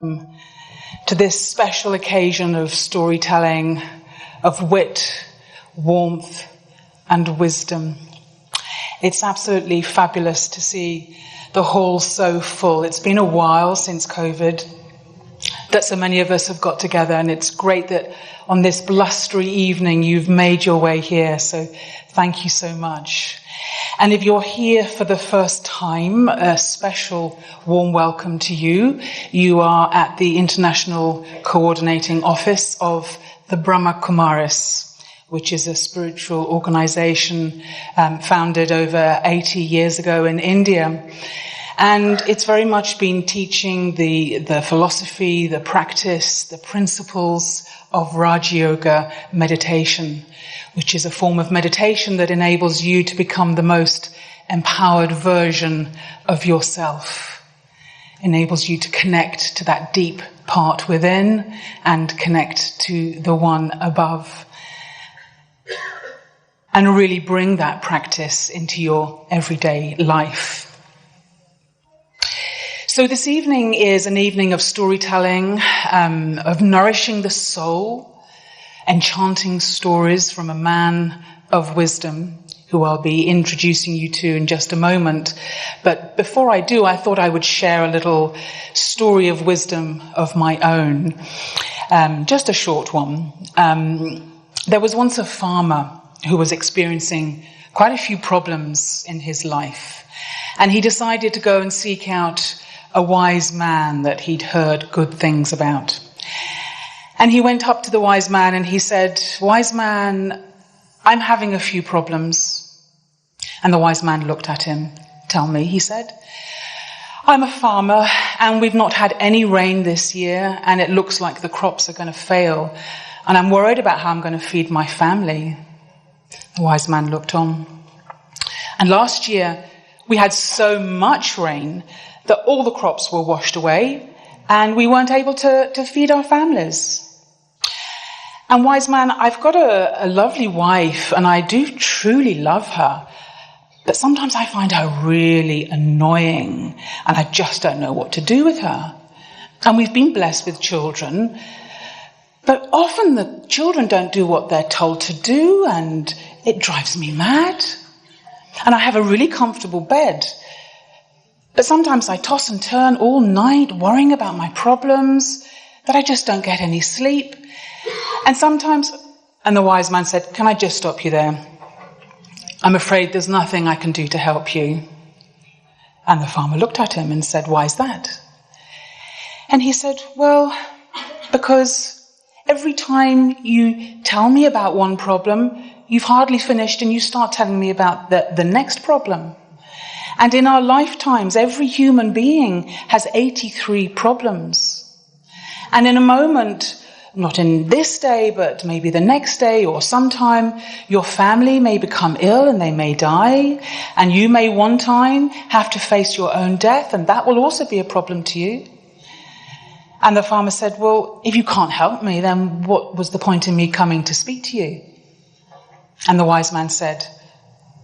to this special occasion of storytelling, of wit, warmth, and wisdom. It's absolutely fabulous to see the hall so full. It's been a while since COVID that so many of us have got together, and it's great that on this blustery evening you've made your way here, so thank you so much. And if you're here for the first time, a special warm welcome to you. You are at the International Coordinating Office of the Brahma Kumaris, which is a spiritual organization founded over 80 years ago in India. And it's very much been teaching the philosophy, the practice, the principles of Raja Yoga meditation, which is a form of meditation that enables you to become the most empowered version of yourself. Enables you to connect to that deep part within and connect to the one above. And really bring that practice into your everyday life. So this evening is an evening of storytelling, of nourishing the soul, enchanting stories from a man of wisdom, who I'll be introducing you to in just a moment. But before I do, I thought I would share a little story of wisdom of my own, just a short one. There was once a farmer who was experiencing quite a few problems in his life, and he decided to go and seek out a wise man that he'd heard good things about. And he went up to the wise man and he said, "Wise man, I'm having a few problems." And the wise man looked at him. "Tell me," he said. "I'm a farmer and we've not had any rain this year and it looks like the crops are going to fail. And I'm worried about how I'm going to feed my family." The wise man looked on. "And last year we had so much rain that all the crops were washed away and we weren't able to feed our families. And wise man, I've got a lovely wife and I do truly love her, but sometimes I find her really annoying and I just don't know what to do with her. And we've been blessed with children, but often the children don't do what they're told to do and it drives me mad. And I have a really comfortable bed, but sometimes I toss and turn all night worrying about my problems, that I just don't get any sleep. And sometimes," and the wise man said, "Can I just stop you there? I'm afraid there's nothing I can do to help you." And the farmer looked at him and said, "Why is that?" And he said, "Well, because every time you tell me about one problem, you've hardly finished and you start telling me about the next problem. And in our lifetimes, every human being has 83 problems. And in a moment, not in this day, but maybe the next day or sometime, your family may become ill and they may die. And you may one time have to face your own death, and that will also be a problem to you." And the farmer said, "Well, if you can't help me, then what was the point in me coming to speak to you?" And the wise man said,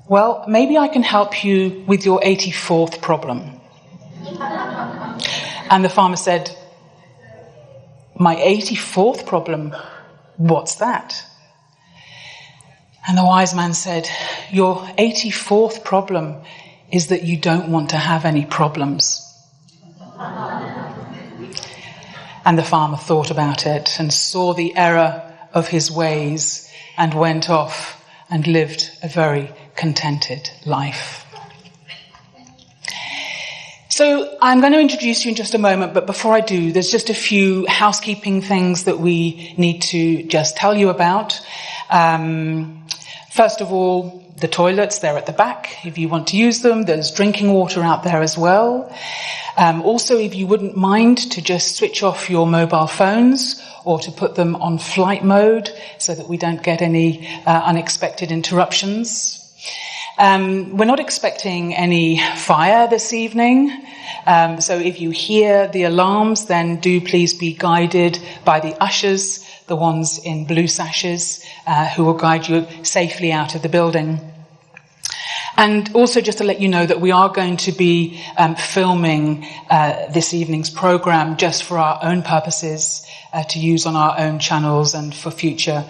"Well, maybe I can help you with your 84th problem." And the farmer said, "My 84th problem? What's that?" And the wise man said, "Your 84th problem is that you don't want to have any problems." And the farmer thought about it and saw the error of his ways and went off and lived a very contented life. So I'm going to introduce you in just a moment, but before I do, there's just a few housekeeping things that we need to just tell you about. First of all, the toilets, they're at the back if you want to use them. There's drinking water out there as well. Also, if you wouldn't mind to just switch off your mobile phones or to put them on flight mode so that we don't get any unexpected interruptions. We're not expecting any fire this evening, so if you hear the alarms, then do please be guided by the ushers, the ones in blue sashes, who will guide you safely out of the building. And also just to let you know that we are going to be filming this evening's program just for our own purposes, to use on our own channels and for future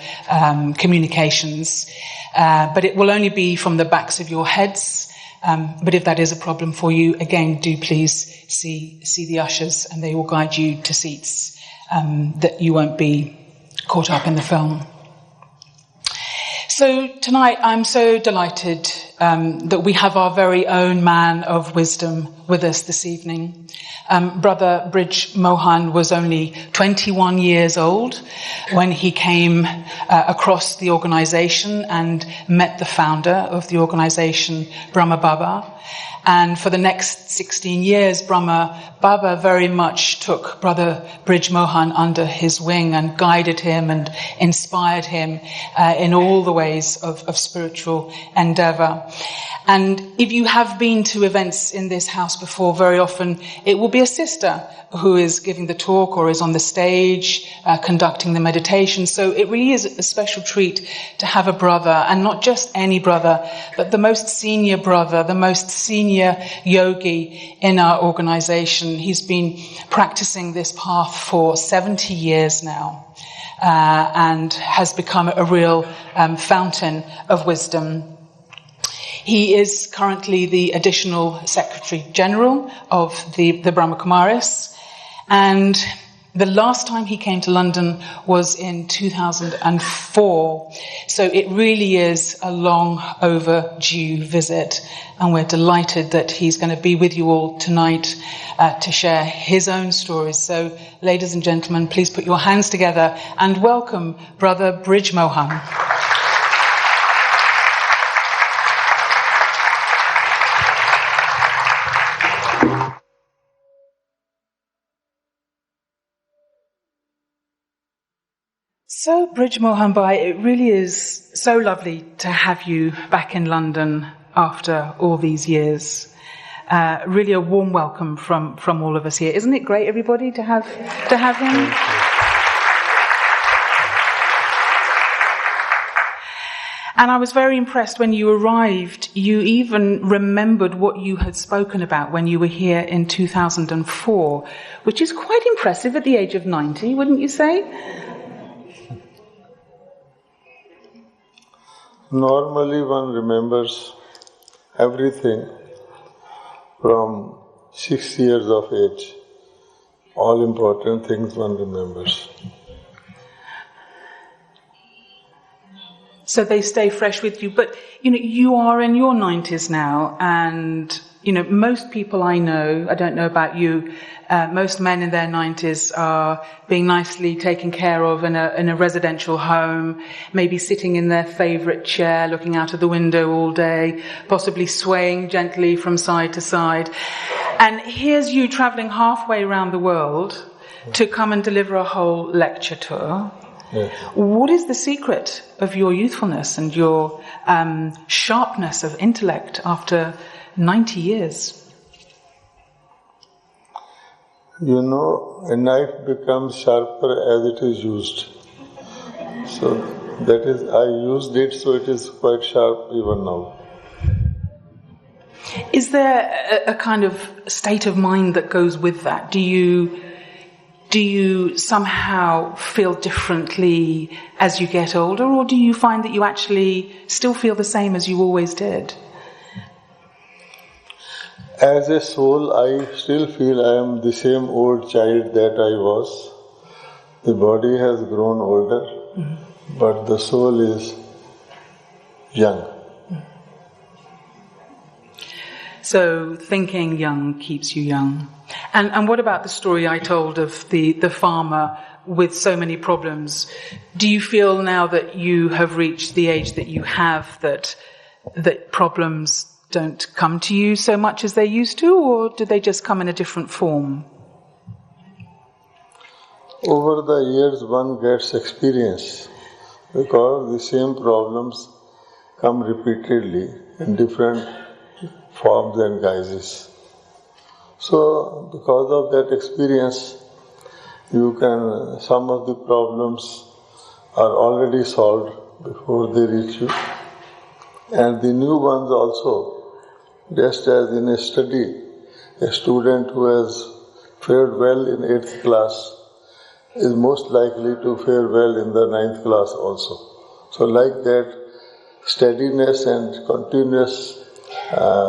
communications. But it will only be from the backs of your heads. But if that is a problem for you, again, do please see the ushers, and they will guide you to seats that you won't be caught up in the film. So tonight I'm so delighted that we have our very own man of wisdom with us this evening. Brother Brij Mohan was only 21 years old when he came across the organisation and met the founder of the organisation, Brahma Baba. And for the next 16 years, Brahma Baba very much took Brother Brij Mohan under his wing and guided him and inspired him in all the ways of spiritual endeavour. And if you have been to events in this house before, very often it will be a sister who is giving the talk or is on the stage conducting the meditation. So it really is a special treat to have a brother, and not just any brother, but the most senior brother, the most senior yogi in our organisation. He's been practicing this path for 70 years now and has become a real fountain of wisdom. He is currently the additional Secretary General of the Brahma Kumaris, and the last time he came to London was in 2004. So it really is a long overdue visit, and we're delighted that he's going to be with you all tonight to share his own stories. So, ladies and gentlemen, please put your hands together and welcome Brother Brij Mohan. So, Brij Mohan Bhai, it really is so lovely to have you back in London after all these years. Really a warm welcome from all of us here. Isn't it great, everybody, to have him? And I was very impressed when you arrived. You even remembered what you had spoken about when you were here in 2004, which is quite impressive at the age of 90, wouldn't you say? Normally one remembers everything from 6 years of age. All important things one remembers. So they stay fresh with you. But, you are in your 90s now, and, most people I know, I don't know about you, most men in their 90s are being nicely taken care of in a residential home, maybe sitting in their favourite chair, looking out of the window all day, possibly swaying gently from side to side. And here's you travelling halfway around the world to come and deliver a whole lecture tour. Yes. What is the secret of your youthfulness and your sharpness of intellect after 90 years? A knife becomes sharper as it is used. So that is, I used it, so it is quite sharp even now. Is there a kind of state of mind that goes with that? Do you somehow feel differently as you get older, or do you find that you actually still feel the same as you always did? As a soul, I still feel I am the same old child that I was. The body has grown older, but the soul is young. So thinking young keeps you young. And what about the story I told of the farmer with so many problems? Do you feel now that you have reached the age that you have that problems don't come to you so much as they used to, or do they just come in a different form? Over the years one gets experience, because the same problems come repeatedly in different forms and guises. So because of that experience, some of the problems are already solved before they reach you, and the new ones also Just as in a study, a student who has fared well in 8th class is most likely to fare well in the 9th class also. So like that, steadiness and continuous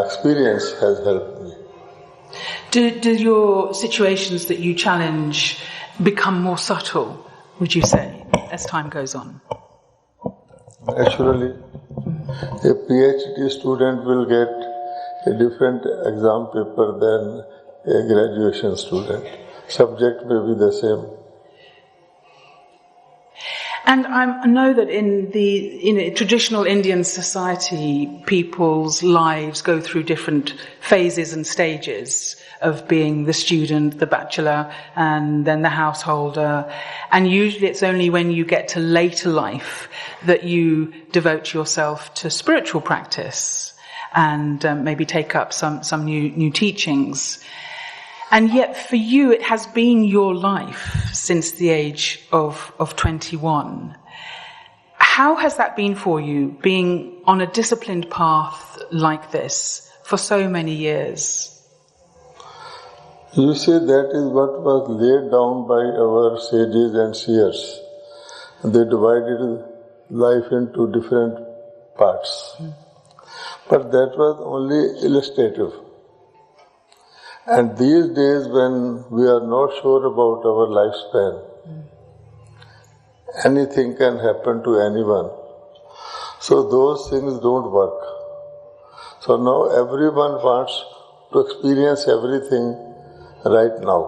experience has helped me. Do your situations that you challenge become more subtle, would you say, as time goes on? Naturally, a PhD student will get a different exam paper than a graduation student. Subject may be the same. And I know that in traditional Indian society, people's lives go through different phases and stages of being the student, the bachelor, and then the householder. And usually it's only when you get to later life that you devote yourself to spiritual practice and maybe take up some new teachings. And yet for you, it has been your life since the age of 21. How has that been for you, being on a disciplined path like this for so many years? You see, that is what was laid down by our sages and seers. They divided life into different parts. But that was only illustrative. And these days when we are not sure about our lifespan, anything can happen to anyone. So those things don't work. So now everyone wants to experience everything right now.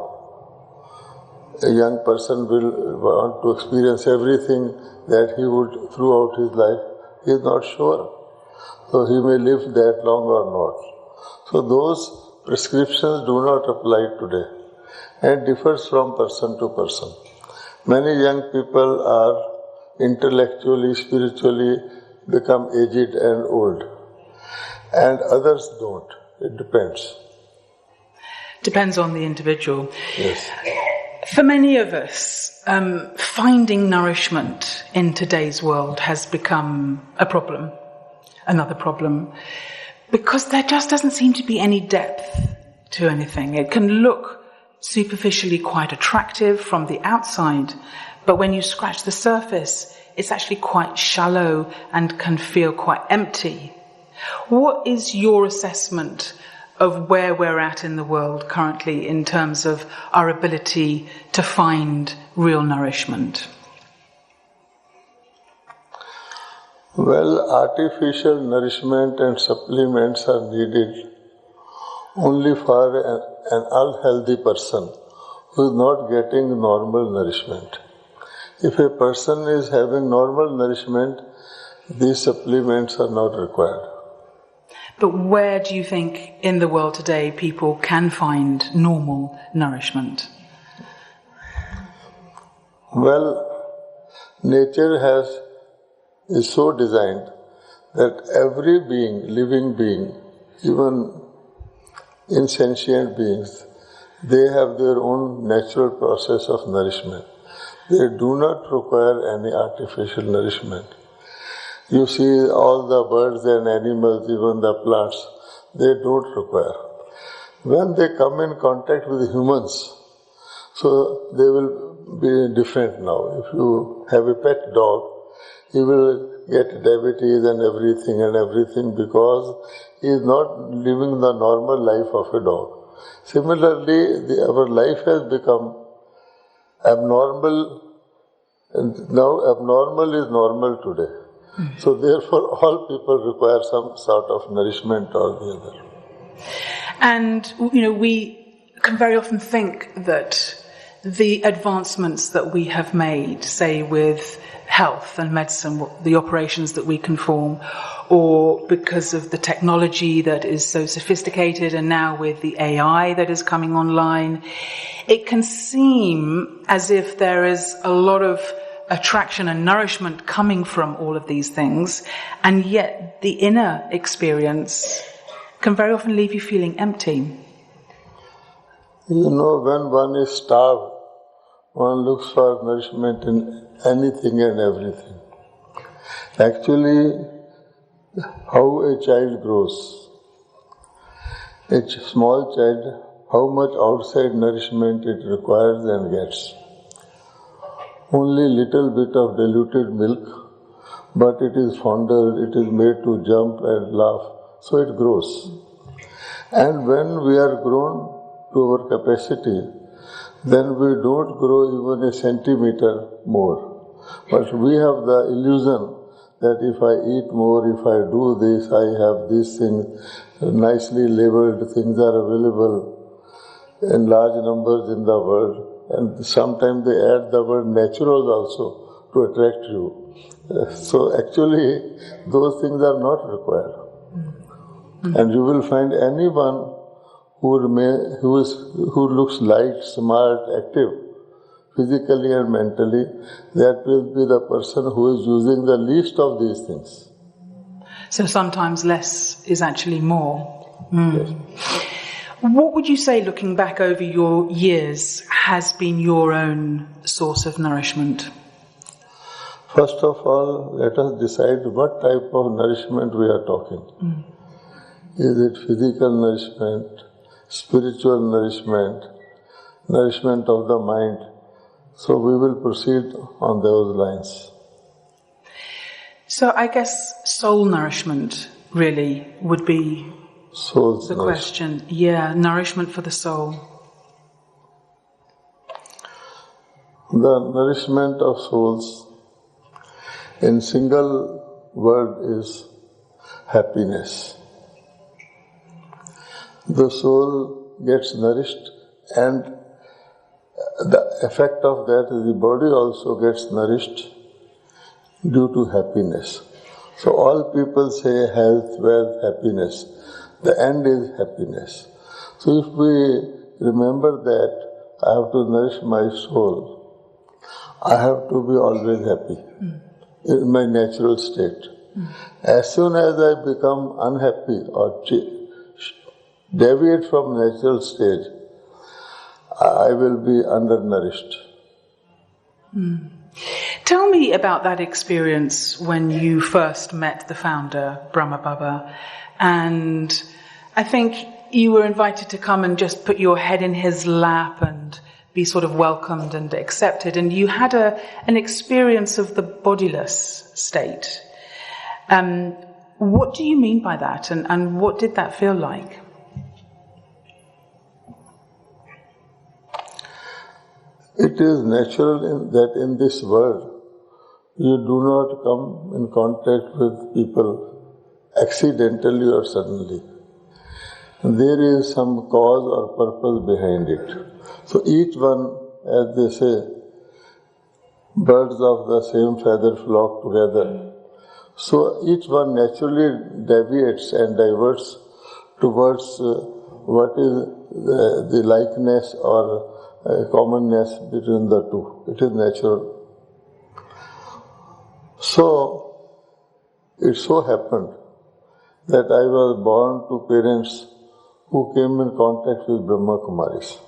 A young person will want to experience everything that he would throughout his life. He is not sure. So he may live that long or not. So those prescriptions do not apply today and differs from person to person. Many young people are intellectually, spiritually become aged and old, and others don't. It depends. Depends on the individual. Yes. For many of us, finding nourishment in today's world has become a problem, another problem. Because there just doesn't seem to be any depth to anything. It can look superficially quite attractive from the outside, but when you scratch the surface, it's actually quite shallow and can feel quite empty. What is your assessment of where we're at in the world currently in terms of our ability to find real nourishment? Well, artificial nourishment and supplements are needed only for an unhealthy person who is not getting normal nourishment. If a person is having normal nourishment, these supplements are not required. But where do you think in the world today people can find normal nourishment? Well, nature is so designed that every being, living being, even insentient beings, they have their own natural process of nourishment. They do not require any artificial nourishment. You see all the birds and animals, even the plants, they don't require. When they come in contact with humans, so they will be different now. If you have a pet dog, he will get diabetes and everything because he is not living the normal life of a dog. Similarly, our life has become abnormal, and now abnormal is normal today. So therefore all people require some sort of nourishment or the other. And, we can very often think that the advancements that we have made, say with health and medicine, the operations that we can perform, or because of the technology that is so sophisticated, and now with the AI that is coming online, it can seem as if there is a lot of attraction and nourishment coming from all of these things, and yet the inner experience can very often leave you feeling empty. When one is starved, one looks for nourishment in anything and everything. Actually, how a child grows, A small child, how much outside nourishment it requires and gets. Only little bit of diluted milk, but it is fondled, it is made to jump and laugh, so it grows. And when we are grown to our capacity, then we don't grow even a centimeter more. But we have the illusion that if I eat more, if I do this, I have these things, nicely labeled things are available in large numbers in the world. And sometimes they add the word natural also to attract you. So actually, those things are not required. And you will find anyone who looks light, smart, active, physically and mentally, that will be the person who is using the least of these things. So sometimes less is actually more. Yes. What would you say, looking back over your years, has been your own source of nourishment? First of all, let us decide what type of nourishment we are talking. Is it physical nourishment, spiritual nourishment, nourishment of the mind? So we will proceed on those lines. So I guess soul nourishment really would be Soul's the question. Yeah, nourishment for the soul. The nourishment of souls in single word is happiness. The soul gets nourished, and the effect of that is the body also gets nourished due to happiness. So all people say health, wealth, happiness. The end is happiness. So if we remember that I have to nourish my soul, I have to be always happy in my natural state. As soon as I become unhappy or deviate from natural state, I will be undernourished. Tell me about that experience when you first met the founder, Brahma Baba, and I think you were invited to come and just put your head in his lap and be sort of welcomed and accepted, and you had an experience of the bodiless state. What do you mean by that, and what did that feel like? It is natural that in this world you do not come in contact with people accidentally or suddenly. There is some cause or purpose behind it. So each one, as they say, birds of the same feather flock together. So each one naturally deviates and diverts towards what is the likeness or commonness between the two. It is natural. So, it so happened that I was born to parents who came in contact with Brahma Kumaris.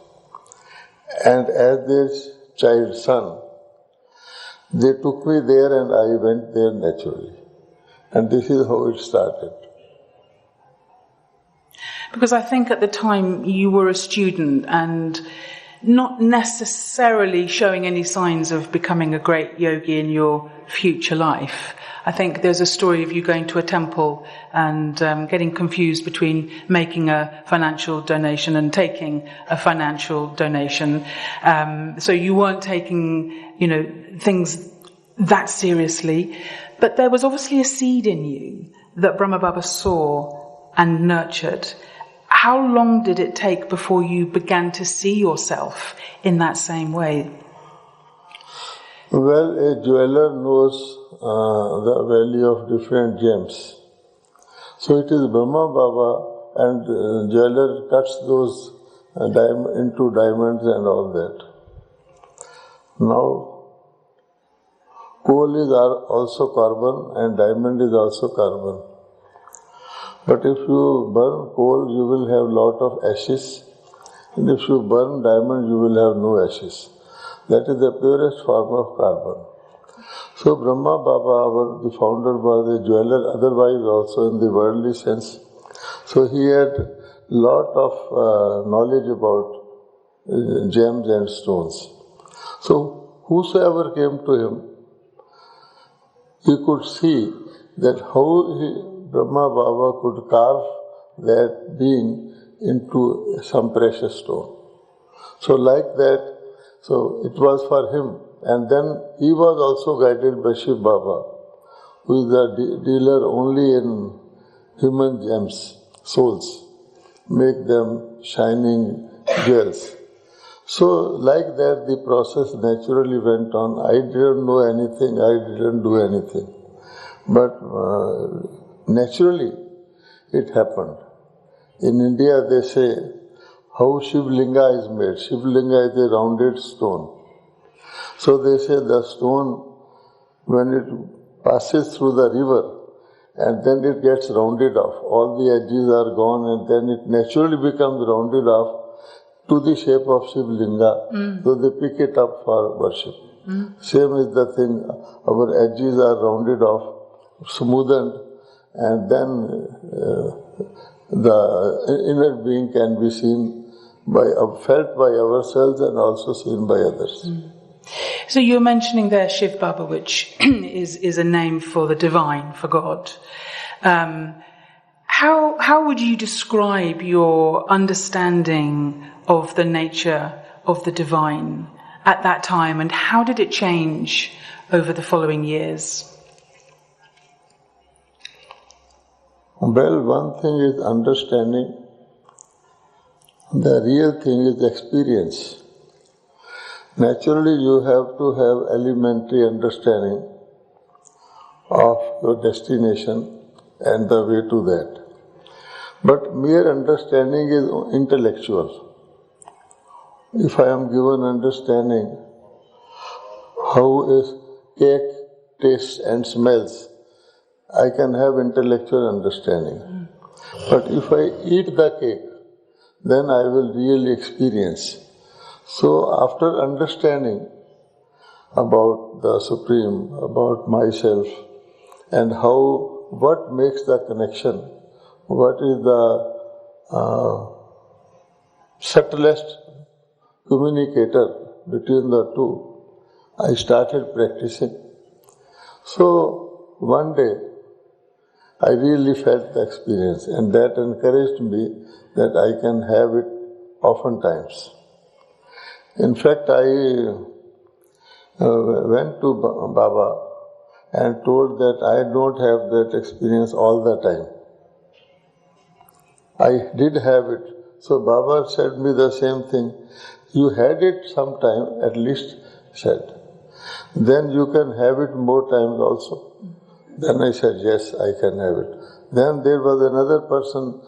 And as their child son, they took me there and I went there naturally. And this is how it started. Because I think at the time you were a student and not necessarily showing any signs of becoming a great yogi in your future life. I think there's a story of you going to a temple and getting confused between making a financial donation and taking a financial donation. So you weren't taking, things that seriously. But there was obviously a seed in you that Brahma Baba saw and nurtured. How long did it take before you began to see yourself in that same way? Well, a jeweler knows the value of different gems. So it is Brahma Baba and jeweler cuts those into diamonds and all that. Now, coal is also carbon and diamond is also carbon. But if you burn coal, you will have lot of ashes. And if you burn diamond, you will have no ashes. That is the purest form of carbon. So Brahma Baba, the founder, was a jeweler, otherwise also in the worldly sense. So he had lot of knowledge about gems and stones. So whosoever came to him, he could see that how Brahma Baba could carve that being into some precious stone. So like that, so it was for him. And then he was also guided by Shiv Baba, who is the dealer only in human gems, souls, make them shining jewels. So like that the process naturally went on. I didn't know anything, I didn't do anything. But naturally it happened. In India they say how Shiv Linga is made. Shiv Linga is a rounded stone. So they say the stone, when it passes through the river and then it gets rounded off, all the edges are gone and then it naturally becomes rounded off to the shape of Shiv Linga. So they pick it up for worship. Same is the thing, our edges are rounded off, smoothened, and then the inner being can be seen felt by ourselves and also seen by others. So you're mentioning there Shiv Baba, which is a name for the divine, for God. How would you describe your understanding of the nature of the divine at that time, and how did it change over the following years? Well, one thing is understanding. The real thing is experience. Naturally, you have to have elementary understanding of your destination and the way to that. But mere understanding is intellectual. If I am given understanding how a cake tastes and smells, I can have intellectual understanding. But if I eat the cake, then I will really experience. So after understanding about the Supreme, about myself, and what makes the connection, what is the subtlest communicator between the two, I started practicing. So one day I really felt the experience, and that encouraged me that I can have it oftentimes. In fact, I went to Baba and told that I don't have that experience all the time. I did have it. So Baba said me the same thing. You had it sometime, at least said. Then you can have it more times also. Then I said, yes, I can have it. Then there was another person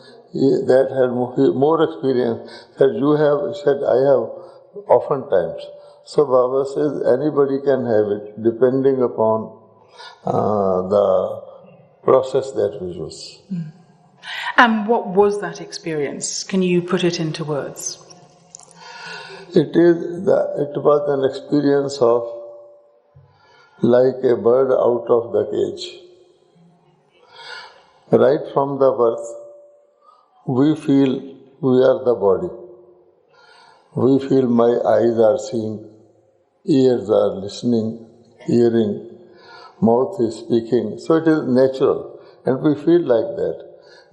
that had more experience. Said, you have, said, I have oftentimes. So Baba says, anybody can have it, depending upon the process that we use. And what was that experience? Can you put it into words? It was an experience of like a bird out of the cage. Right from the birth, we feel we are the body. We feel my eyes are seeing, ears are listening, hearing, mouth is speaking. So it is natural, and we feel like that.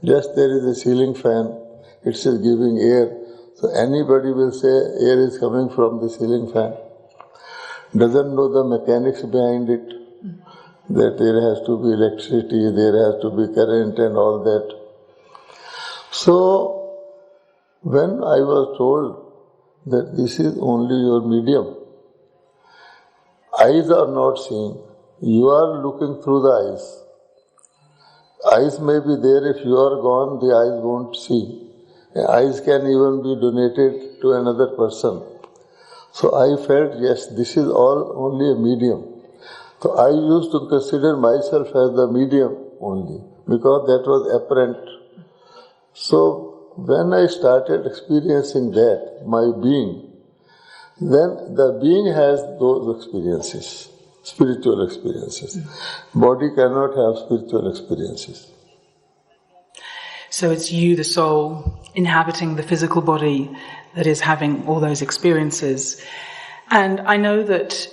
Just there is a ceiling fan, it is giving air. So anybody will say air is coming from the ceiling fan. Doesn't know the mechanics behind it, that there has to be electricity, there has to be current and all that. So when I was told that this is only your medium, eyes are not seeing, you are looking through the eyes. Eyes may be there, if you are gone, the eyes won't see. Eyes can even be donated to another person. So I felt, yes, this is all only a medium. So I used to consider myself as the medium only, because that was apparent. So when I started experiencing that, my being, then the being has those experiences, spiritual experiences. Body cannot have spiritual experiences. So it's you, the soul, inhabiting the physical body that is having all those experiences. And I know that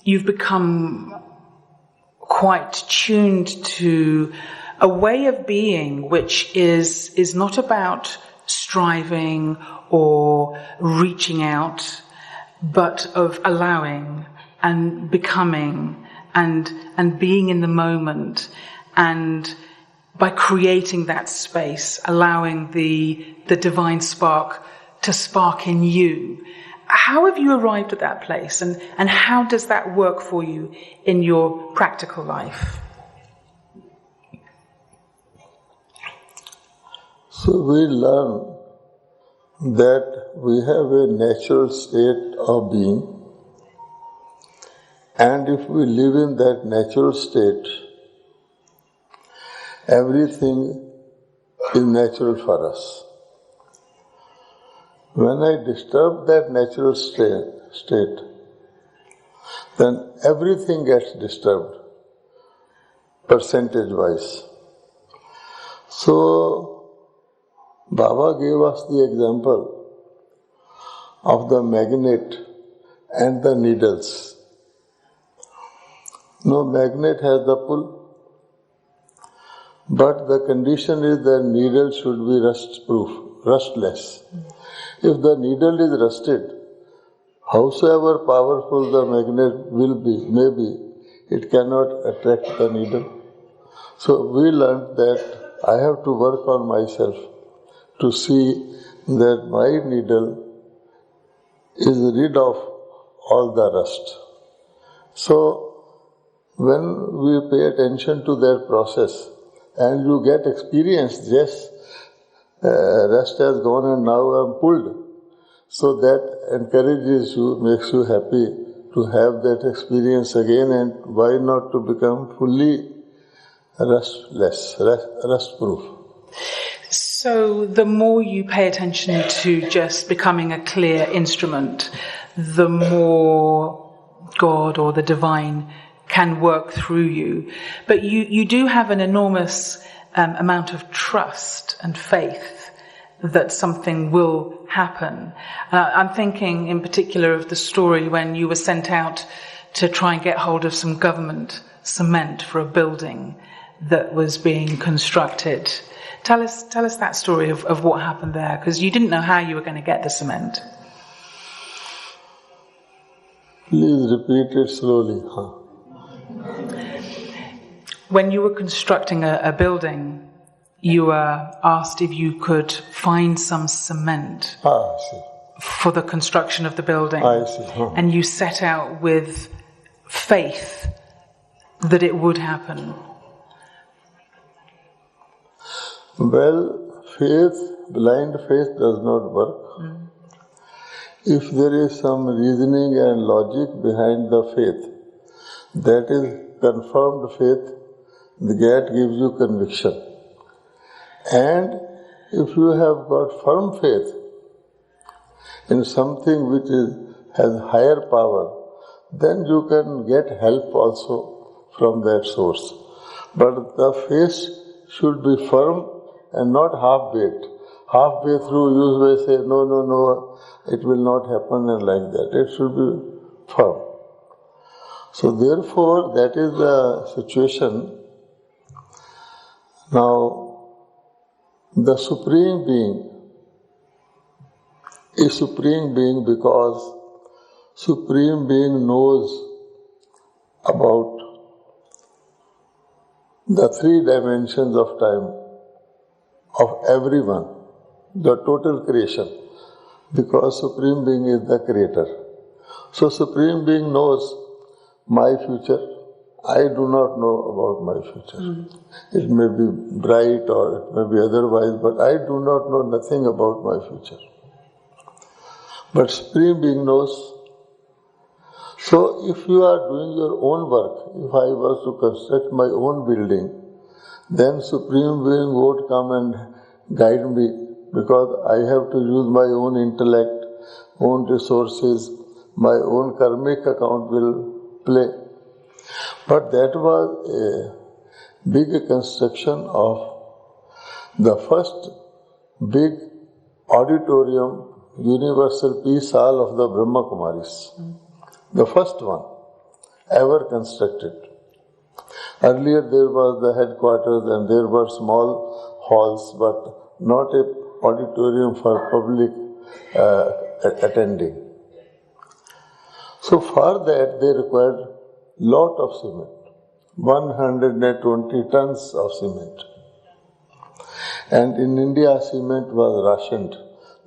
you've become quite tuned to a way of being which is not about striving or reaching out, but of allowing and becoming and being in the moment, and by creating that space, allowing the divine spark to spark in you. How have you arrived at that place, and how does that work for you in your practical life? So we learn that we have a natural state of being, and if we live in that natural state, everything is natural for us. When I disturb that natural state, then everything gets disturbed, percentage-wise. So, Baba gave us the example of the magnet and the needles. No, magnet has the pull, but the condition is that needle should be rust-proof, rustless. If the needle is rusted, howsoever powerful the magnet may be, it cannot attract the needle. So we learned that I have to work on myself to see that my needle is rid of all the rust. So when we pay attention to that process and you get experience, yes, rust has gone and now I am pulled. So that encourages you, makes you happy to have that experience again, and why not to become fully rustless, rust-proof. So the more you pay attention to just becoming a clear instrument, the more God or the divine can work through you. But you do have an enormous amount of trust and faith that something will happen. I'm thinking in particular of the story when you were sent out to try and get hold of some government cement for a building that was being constructed. Tell us that story of what happened there, because you didn't know how you were going to get the cement. Please repeat it slowly. When you were constructing a building, you were asked if you could find some cement for the construction of the building. I see. And you set out with faith that it would happen. Well, blind faith does not work. If there is some reasoning and logic behind the faith, that is confirmed faith, that gives you conviction. And if you have got firm faith in something which has higher power, then you can get help also from that source. But the faith should be firm and not half-baked. Halfway through you may say, no, it will not happen, and like that. It should be firm. So therefore, that is the situation. Now, the Supreme Being is Supreme Being because Supreme Being knows about the three dimensions of time of everyone, the total creation, because Supreme Being is the creator. So Supreme Being knows my future. I do not know about my future. It may be bright or it may be otherwise, but I do not know nothing about my future. But Supreme Being knows. So if you are doing your own work, if I was to construct my own building, then Supreme Being would come and guide me, because I have to use my own intellect, own resources, my own karmic account will play. But that was a big construction of The first big auditorium, universal peace hall of the Brahma Kumaris. The first one ever constructed. Earlier there was the headquarters and there were small halls, but not a auditorium for public attending. So for that they required lot of cement, 120 tons of cement. And in India cement was rationed.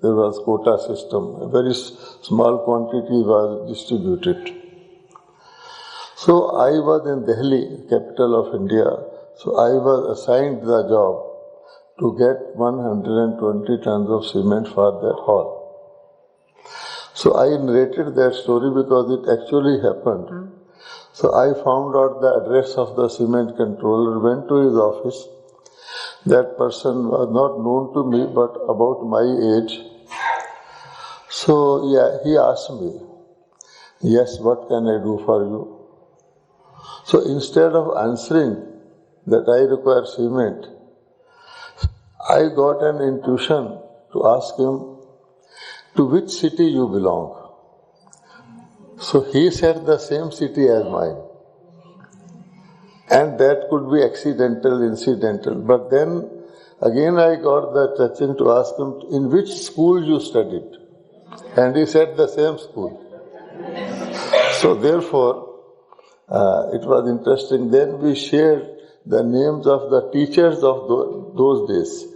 There was quota system. A very small quantity was distributed. So I was in Delhi, capital of India. So I was assigned the job to get 120 tons of cement for that hall. So I narrated that story because it actually happened. So I found out the address of the cement controller, went to his office. That person was not known to me, but about my age. So he asked me, yes, what can I do for you? So instead of answering that I require cement, I got an intuition to ask him, to which city you belong? So he said the same city as mine. And that could be accidental, incidental. But then again I got the touching to ask him, in which school you studied? And he said the same school. So therefore, it was interesting. Then we shared the names of the teachers of those days.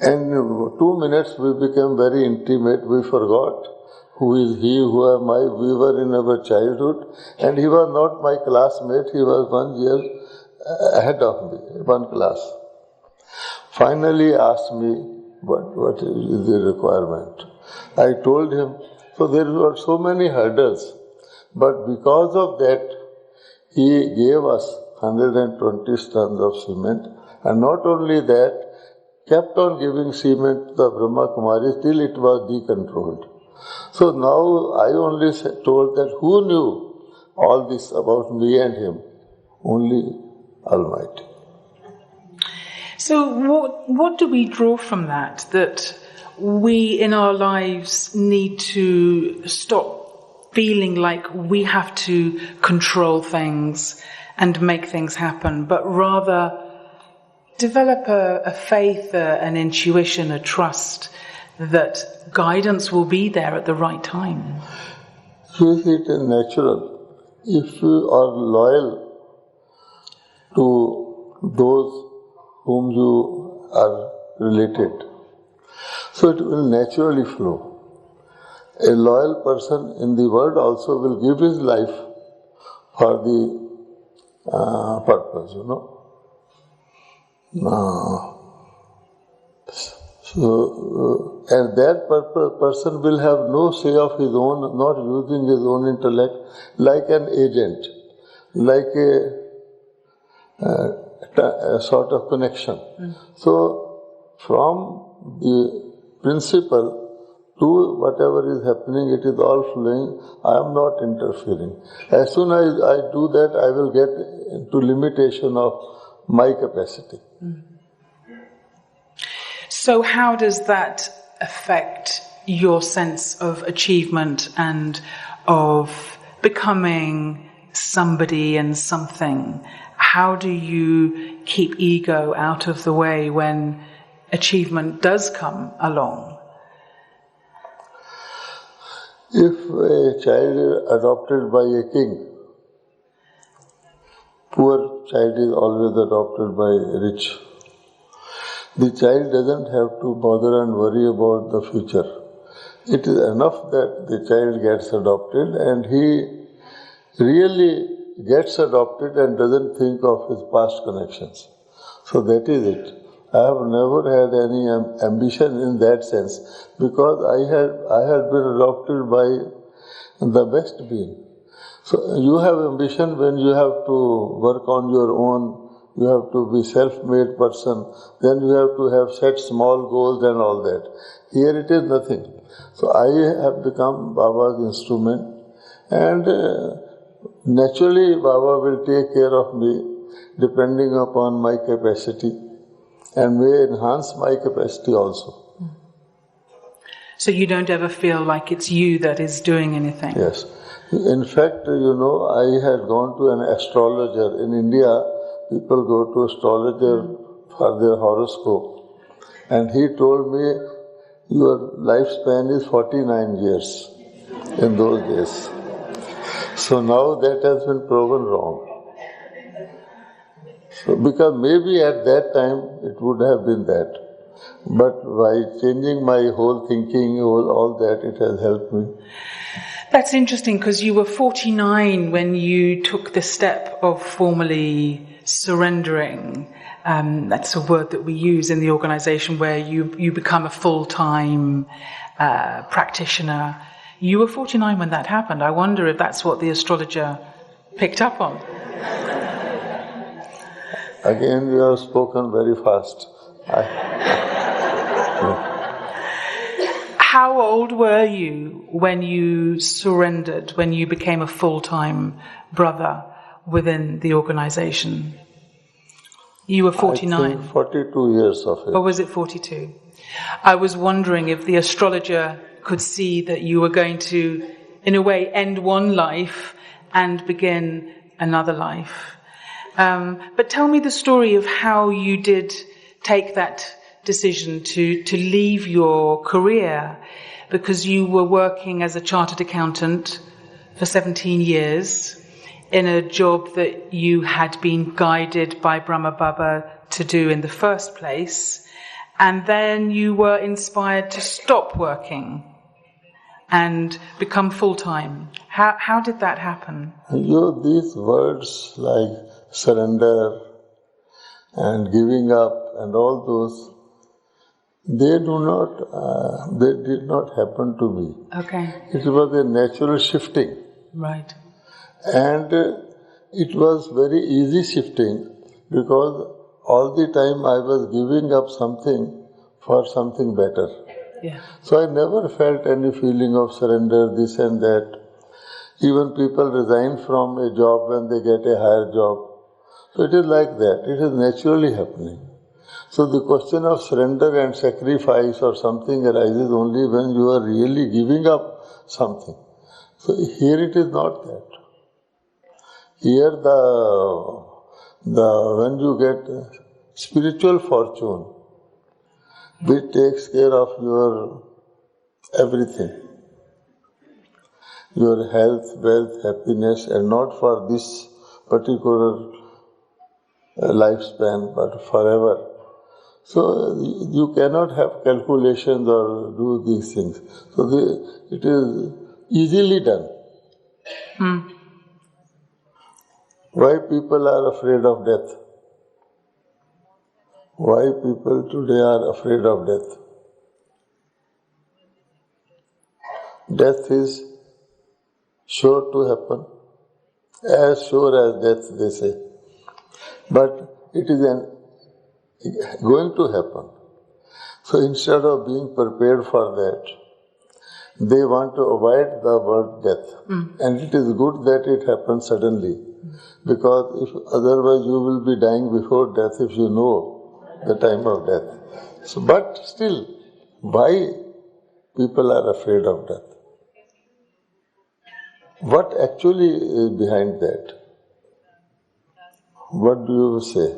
And in 2 minutes we became very intimate. We forgot who is he, who am I. We were in our childhood. And he was not my classmate. He was 1 year ahead of me, one class. Finally asked me, what is the requirement? I told him. So there were so many hurdles. But because of that, he gave us 120 tons of cement. And not only that, kept on giving cement to the Brahma Kumaris till it was decontrolled. So now I only told that who knew all this about me and him? Only Almighty. So what do we draw from that? That we in our lives need to stop feeling like we have to control things and make things happen, but rather develop a faith, an intuition, a trust that guidance will be there at the right time. You see, it is natural. If you are loyal to those whom you are related, so it will naturally flow. A loyal person in the world also will give his life for the purpose, you know. And that person will have no say of his own, not using his own intellect, like an agent, like a sort of connection. So, from the principle to whatever is happening, it is all flowing. I am not interfering. As soon as I do that, I will get into limitation of my capacity. So how does that affect your sense of achievement and of becoming somebody and something? How do you keep ego out of the way when achievement does come along? If a child is adopted by a king, poor child is always adopted by rich. The child doesn't have to bother and worry about the future. It is enough that the child gets adopted and he really gets adopted and doesn't think of his past connections. So that is it. I have never had any ambition in that sense because I had been adopted by the best being. So you have ambition when you have to work on your own, you have to be self-made person, then you have to have set small goals and all that. Here it is nothing. So I have become Baba's instrument and naturally Baba will take care of me depending upon my capacity. and may enhance my capacity also. So you don't ever feel like it's you that is doing anything? Yes. In fact, I had gone to an astrologer. In India, people go to astrologer for their horoscope. And he told me, your lifespan is 49 years in those days. So now that has been proven wrong. So because maybe at that time it would have been that. But by changing my whole thinking, all that, it has helped me. That's interesting because you were 49 when you took the step of formally surrendering. That's a word that we use in the organization where you become a full-time practitioner. You were 49 when that happened. I wonder if that's what the astrologer picked up on. Again, you have spoken very fast. How old were you when you surrendered, when you became a full-time brother within the organization? You were 49. I think 42 years of it. Or was it 42? I was wondering if the astrologer could see that you were going to, in a way, end one life and begin another life. But tell me the story of how you did take that decision to leave your career, because you were working as a chartered accountant for 17 years in a job that you had been guided by Brahma Baba to do in the first place, and then you were inspired to stop working and become full-time. How did that happen? These words like surrender and giving up and all those, they did not happen to me. Okay. It was a natural shifting. Right. And it was very easy shifting because all the time I was giving up something for something better. Yeah. So I never felt any feeling of surrender, this and that. Even people resign from a job when they get a higher job. So it is like that. It is naturally happening. So the question of surrender and sacrifice or something arises only when you are really giving up something. So here it is not that. Here when you get spiritual fortune, which takes care of your everything, your health, wealth, happiness, and not for this particular lifespan, but forever. So you cannot have calculations or do these things. So it is easily done. Why people are afraid of death? Why people today are afraid of death? Death is sure to happen, as sure as death, they say. But it is going to happen. So instead of being prepared for that, they want to avoid the word death. And it is good that it happens suddenly, because otherwise you will be dying before death if you know the time of death. So, but still, why people are afraid of death? What actually is behind that? What do you say?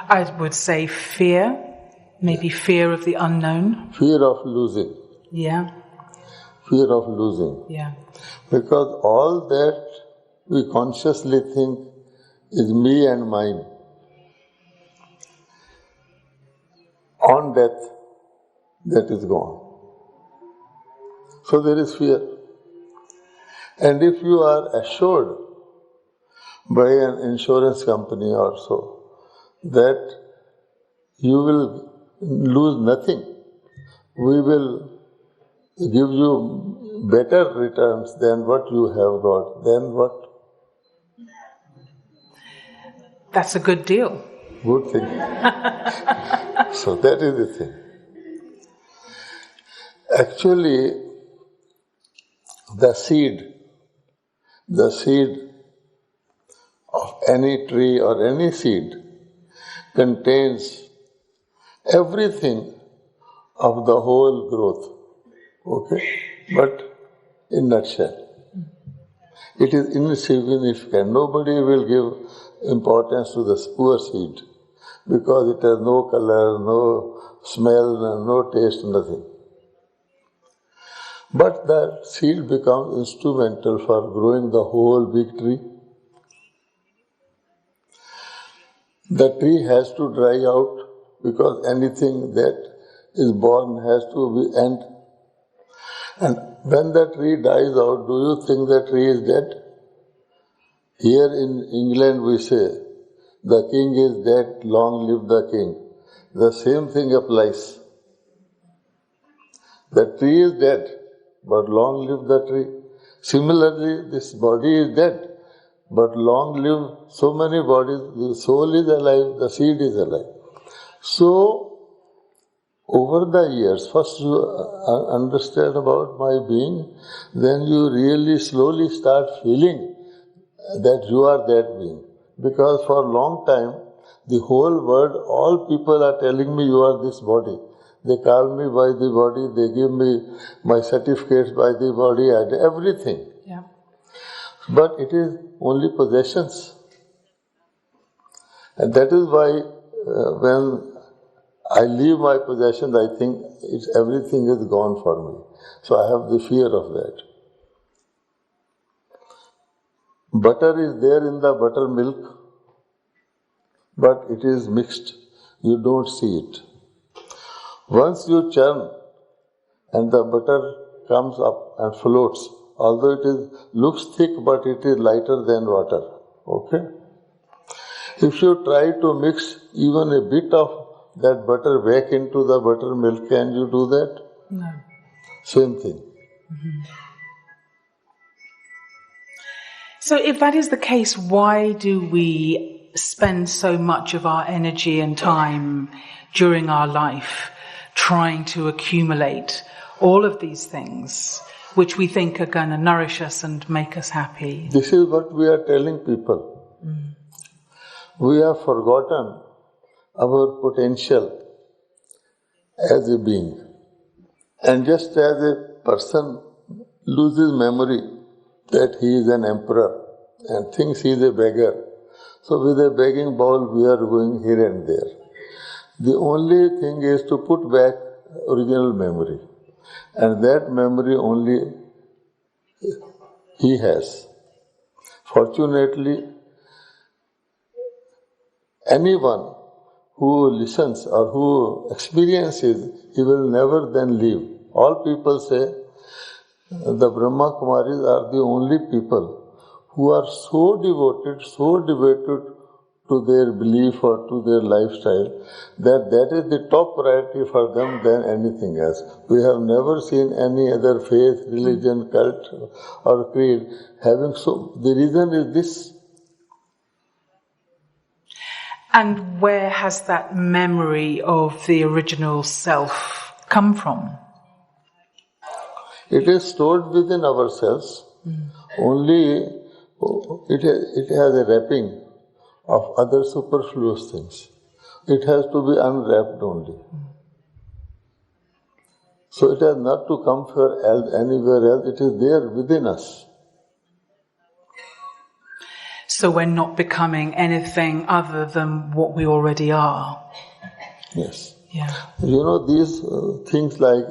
I would say fear, maybe fear of the unknown. Fear of losing. Yeah. Fear of losing. Yeah. Because all that we consciously think is me and mine. On death, that is gone. So there is fear. And if you are assured by an insurance company or so that you will lose nothing, we will give you better returns than what you have got, then what? That's a good deal. Good thing. So that is the thing. Actually, the seed of any tree or any seed contains everything of the whole growth. Okay? But in nutshell, it is insignificant. Nobody will give importance to the poor seed because it has no color, no smell, no taste, nothing. But that seed becomes instrumental for growing the whole big tree. The tree has to dry out because anything that is born has to be end. And when the tree dies out, do you think the tree is dead? Here in England we say, the king is dead, long live the king. The same thing applies. The tree is dead, but long live the tree. Similarly, this body is dead, but long live so many bodies. The soul is alive, the seed is alive. So, over the years, first you understand about my being, then you really slowly start feeling that you are that being. Because for a long time, the whole world, all people are telling me you are this body. They call me by the body, they give me my certificates by the body, and everything. Yeah. But it is only possessions. And that is why when I leave my possessions, I think everything is gone for me. So I have the fear of that. Butter is there in the buttermilk, but it is mixed. You don't see it. Once you churn and the butter comes up and floats, although looks thick, but it is lighter than water. Okay? If you try to mix even a bit of that butter back into the buttermilk, can you do that? No. Same thing. Mm-hmm. So if that is the case, why do we spend so much of our energy and time during our life trying to accumulate all of these things which we think are going to nourish us and make us happy? This is what we are telling people. We have forgotten our potential as a being. And just as a person loses memory that he is an emperor and thinks he is a beggar, so with a begging bowl we are going here and there. The only thing is to put back original memory. And that memory only he has. Fortunately, anyone who listens or who experiences, he will never then leave. All people say, the Brahma Kumaris are the only people who are so devoted to their belief or to their lifestyle, that is the top priority for them than anything else. We have never seen any other faith, religion, cult or creed having so. The reason is this. And where has that memory of the original self come from? It is stored within ourselves. Only it has a wrapping of other superfluous things. It has to be unwrapped only. So it has not to come from anywhere else. It is there within us. So we're not becoming anything other than what we already are. Yes. Yeah. You know, these things like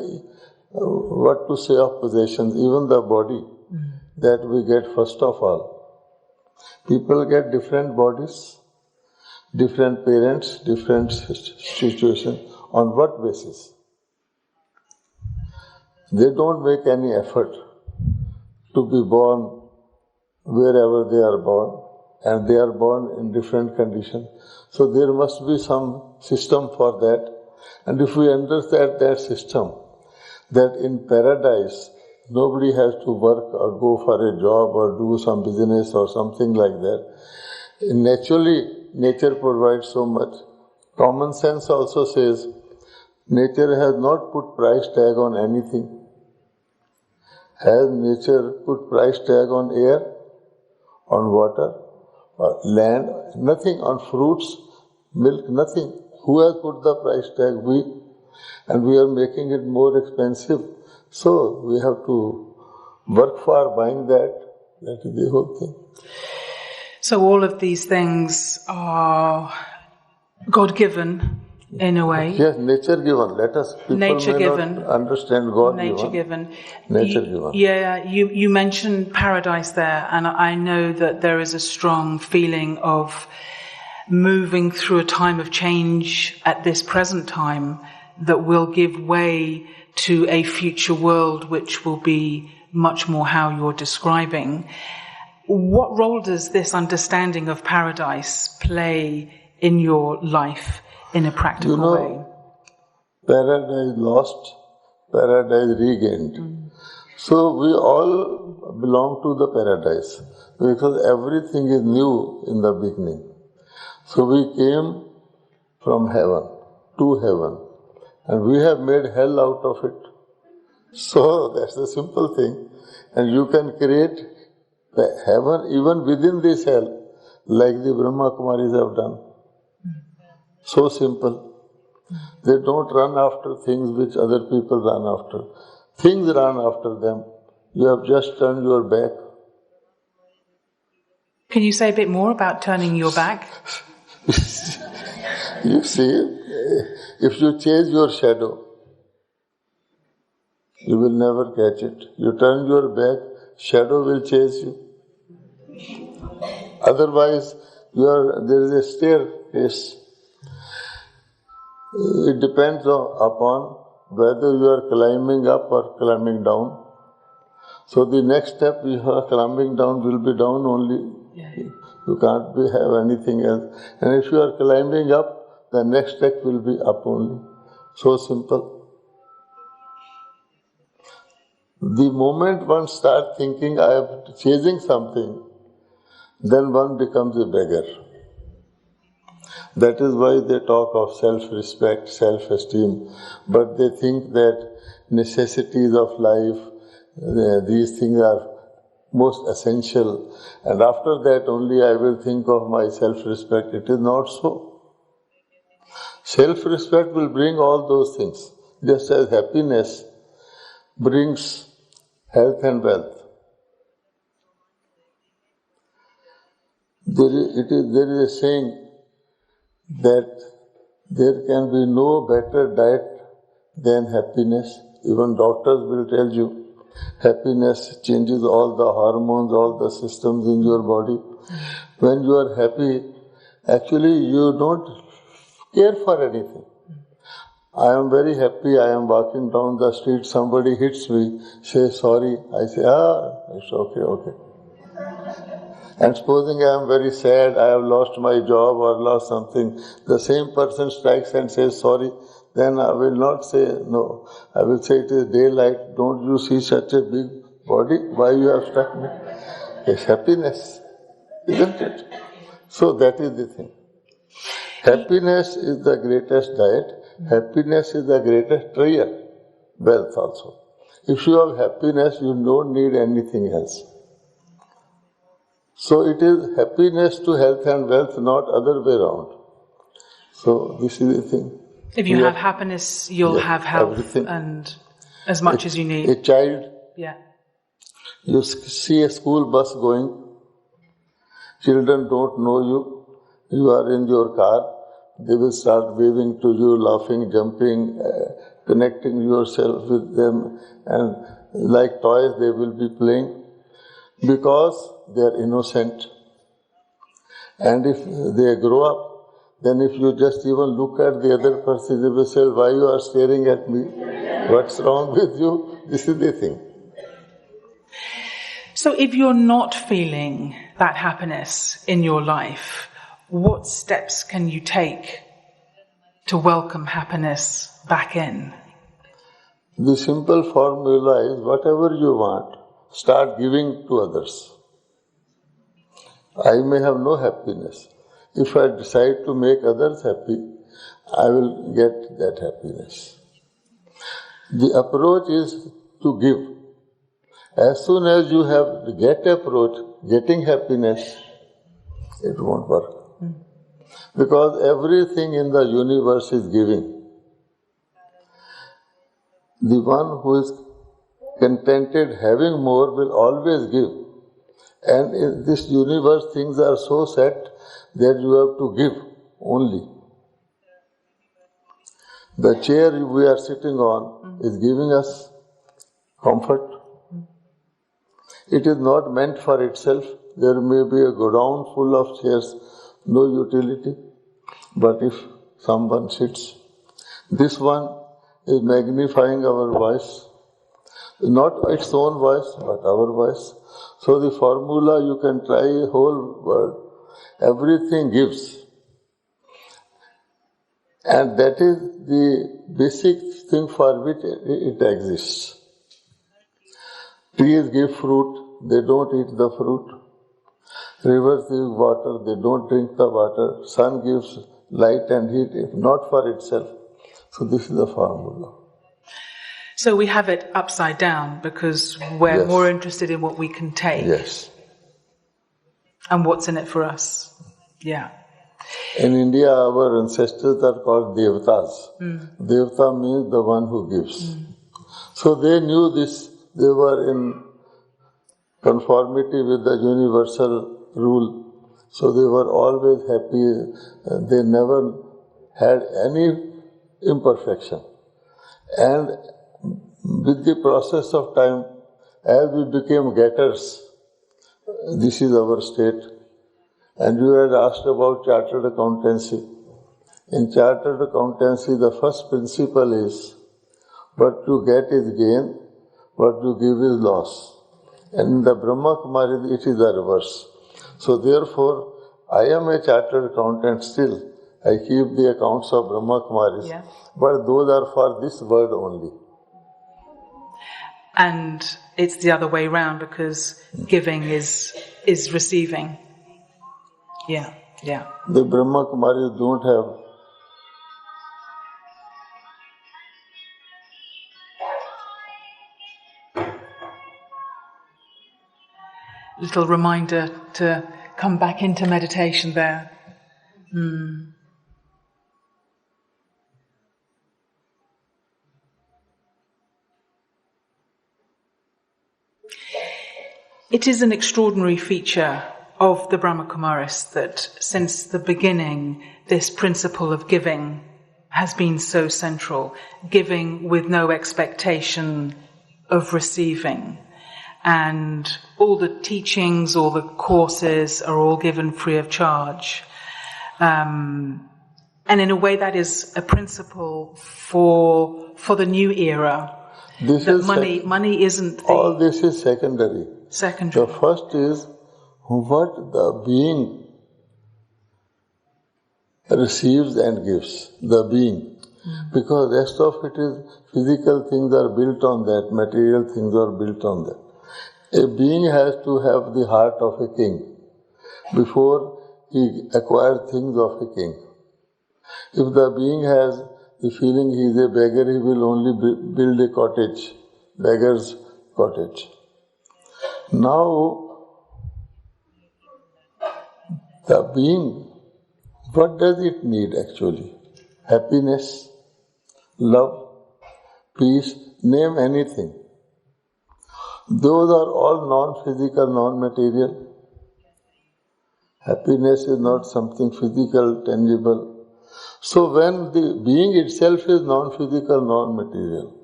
what to say of possessions, even the body that we get first of all. People get different bodies, different parents, different situations. On what basis? They don't make any effort to be born wherever they are born, and they are born in different conditions. So there must be some system for that. And if we understand that system, that in paradise nobody has to work or go for a job or do some business or something like that. Naturally, nature provides so much. Common sense also says nature has not put price tag on anything. Has nature put price tag on air, on water, or land? Nothing. On fruits, milk, nothing. Who has put the price tag? We. And we are making it more expensive. So we have to work for buying that. That is the whole thing. So all of these things are God-given in a way. Yes, nature-given. Let us, people Nature may given. not understand God-given. Nature-given. Nature-given. Yeah, you mentioned paradise there, and I know that there is a strong feeling of moving through a time of change at this present time that will give way to a future world which will be much more how you're describing. What role does this understanding of paradise play in your life in a practical way? Paradise lost, paradise regained. So we all belong to the paradise because everything is new in the beginning. So we came from heaven to heaven and we have made hell out of it. So that's the simple thing. And you can create the heaven even within this hell like the Brahma Kumaris have done. So simple. They don't run after things which other people run after. Things run after them. You have just turned your back. Can you say a bit more about turning your back? You see, if you chase your shadow, you will never catch it. You turn your back, shadow will chase you. Otherwise, there is a staircase. It depends upon whether you are climbing up or climbing down. So the next step you are climbing down will be down only. Yeah. You can't have anything else. And if you are climbing up, the next step will be up only. So simple. The moment one starts thinking, I am chasing something, then one becomes a beggar. That is why they talk of self-respect, self-esteem, but they think that necessities of life, these things are most essential, and after that only I will think of my self-respect. It is not so. Self-respect will bring all those things, just as happiness brings health and wealth. There is a saying that there can be no better diet than happiness. Even doctors will tell you happiness changes all the hormones, all the systems in your body. When you are happy, actually you don't care for anything. I am very happy, I am walking down the street, somebody hits me, say sorry, I say, it's okay. And supposing I am very sad, I have lost my job or lost something, the same person strikes and says sorry, then I will not say no. I will say it is daylight, don't you see such a big body? Why you have struck me? It's happiness, isn't it? So that is the thing. Happiness is the greatest diet. Happiness is the greatest treasure. Wealth also. If you have happiness, you don't need anything else. So it is happiness to health and wealth, not other way around. So this is the thing. If you have happiness, you'll have health everything. And as much as you need. A child, you see a school bus going, children don't know you, you are in your car, they will start waving to you, laughing, jumping, connecting yourself with them, and like toys they will be playing because they are innocent. And if they grow up, then if you just even look at the other person, they will say, why you are staring at me? What's wrong with you? This is the thing. So if you're not feeling that happiness in your life, what steps can you take to welcome happiness back in? The simple formula is whatever you want, start giving to others. I may have no happiness. If I decide to make others happy, I will get that happiness. The approach is to give. As soon as you have get approach, getting happiness, it won't work. Because everything in the universe is giving. The one who is contented having more will always give. And in this universe, things are so set that you have to give only. The chair we are sitting on is giving us comfort. It is not meant for itself. There may be a godown full of chairs, no utility. But if someone sits, this one is magnifying our voice. Not its own voice, but our voice. So the formula, you can try a whole world. Everything gives. And that is the basic thing for which it exists. Trees give fruit, they don't eat the fruit. Rivers give water, they don't drink the water. Sun gives light and heat, not for itself. So this is the formula. So we have it upside down because we're more interested in what we can take. Yes. And what's in it for us. Yeah. In India, our ancestors are called Devatas. Devata means the one who gives. So they knew this. They were in conformity with the universal rule. So they were always happy. They never had any imperfection. And with the process of time, as we became getters, this is our state. And you had asked about chartered accountancy. In chartered accountancy, the first principle is, what you get is gain, what you give is loss. And in the Brahma Kumari, it is the reverse. So therefore, I am a chartered accountant still. I keep the accounts of Brahma Kumaris, but those are for this world only. And it's the other way round because giving is receiving. Yeah. The Brahma Kumaris don't have little reminder to come back into meditation there. It is an extraordinary feature of the Brahma Kumaris that since the beginning, this principle of giving has been so central. Giving with no expectation of receiving. And all the teachings, all the courses are all given free of charge. And in a way that is a principle for the new era. Money isn't the... All this is secondary. Secondary. The first is what the being receives and gives. The being. Because rest of it is physical things are built on that, material things are built on that. A being has to have the heart of a king before he acquires things of a king. If the being has the feeling he is a beggar, he will only build a cottage, beggar's cottage. Now, the being, what does it need actually? Happiness, love, peace, name anything. Those are all non-physical, non-material. Happiness is not something physical, tangible. So when the being itself is non-physical, non-material,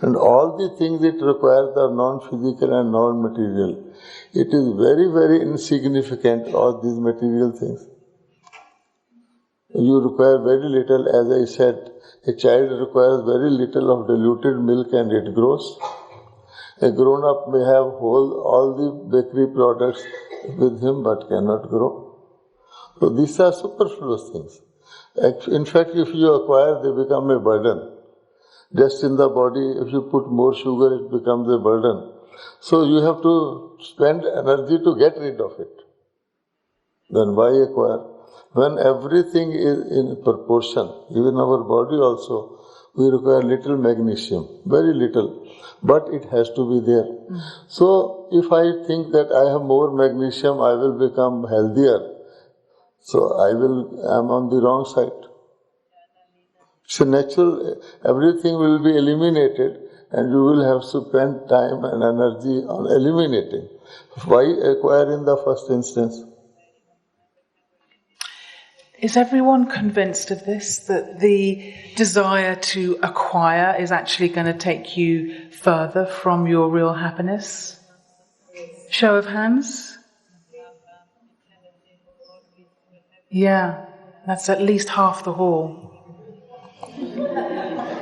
and all the things it requires are non-physical and non-material, it is very, very insignificant, all these material things. You require very little, as I said, a child requires very little of diluted milk and it grows. A grown-up may have all the bakery products with him but cannot grow. So these are superfluous things. In fact, if you acquire, they become a burden. Just in the body, if you put more sugar, it becomes a burden. So you have to spend energy to get rid of it. Then why acquire? When everything is in proportion, even our body also, we require little magnesium, very little, but it has to be there. So if I think that I have more magnesium, I will become healthier. So I'm on the wrong side. So natural, everything will be eliminated and you will have to spend time and energy on eliminating. Why acquire in the first instance? Is everyone convinced of this, that the desire to acquire is actually going to take you further from your real happiness? Show of hands? Yeah, that's at least half the hall.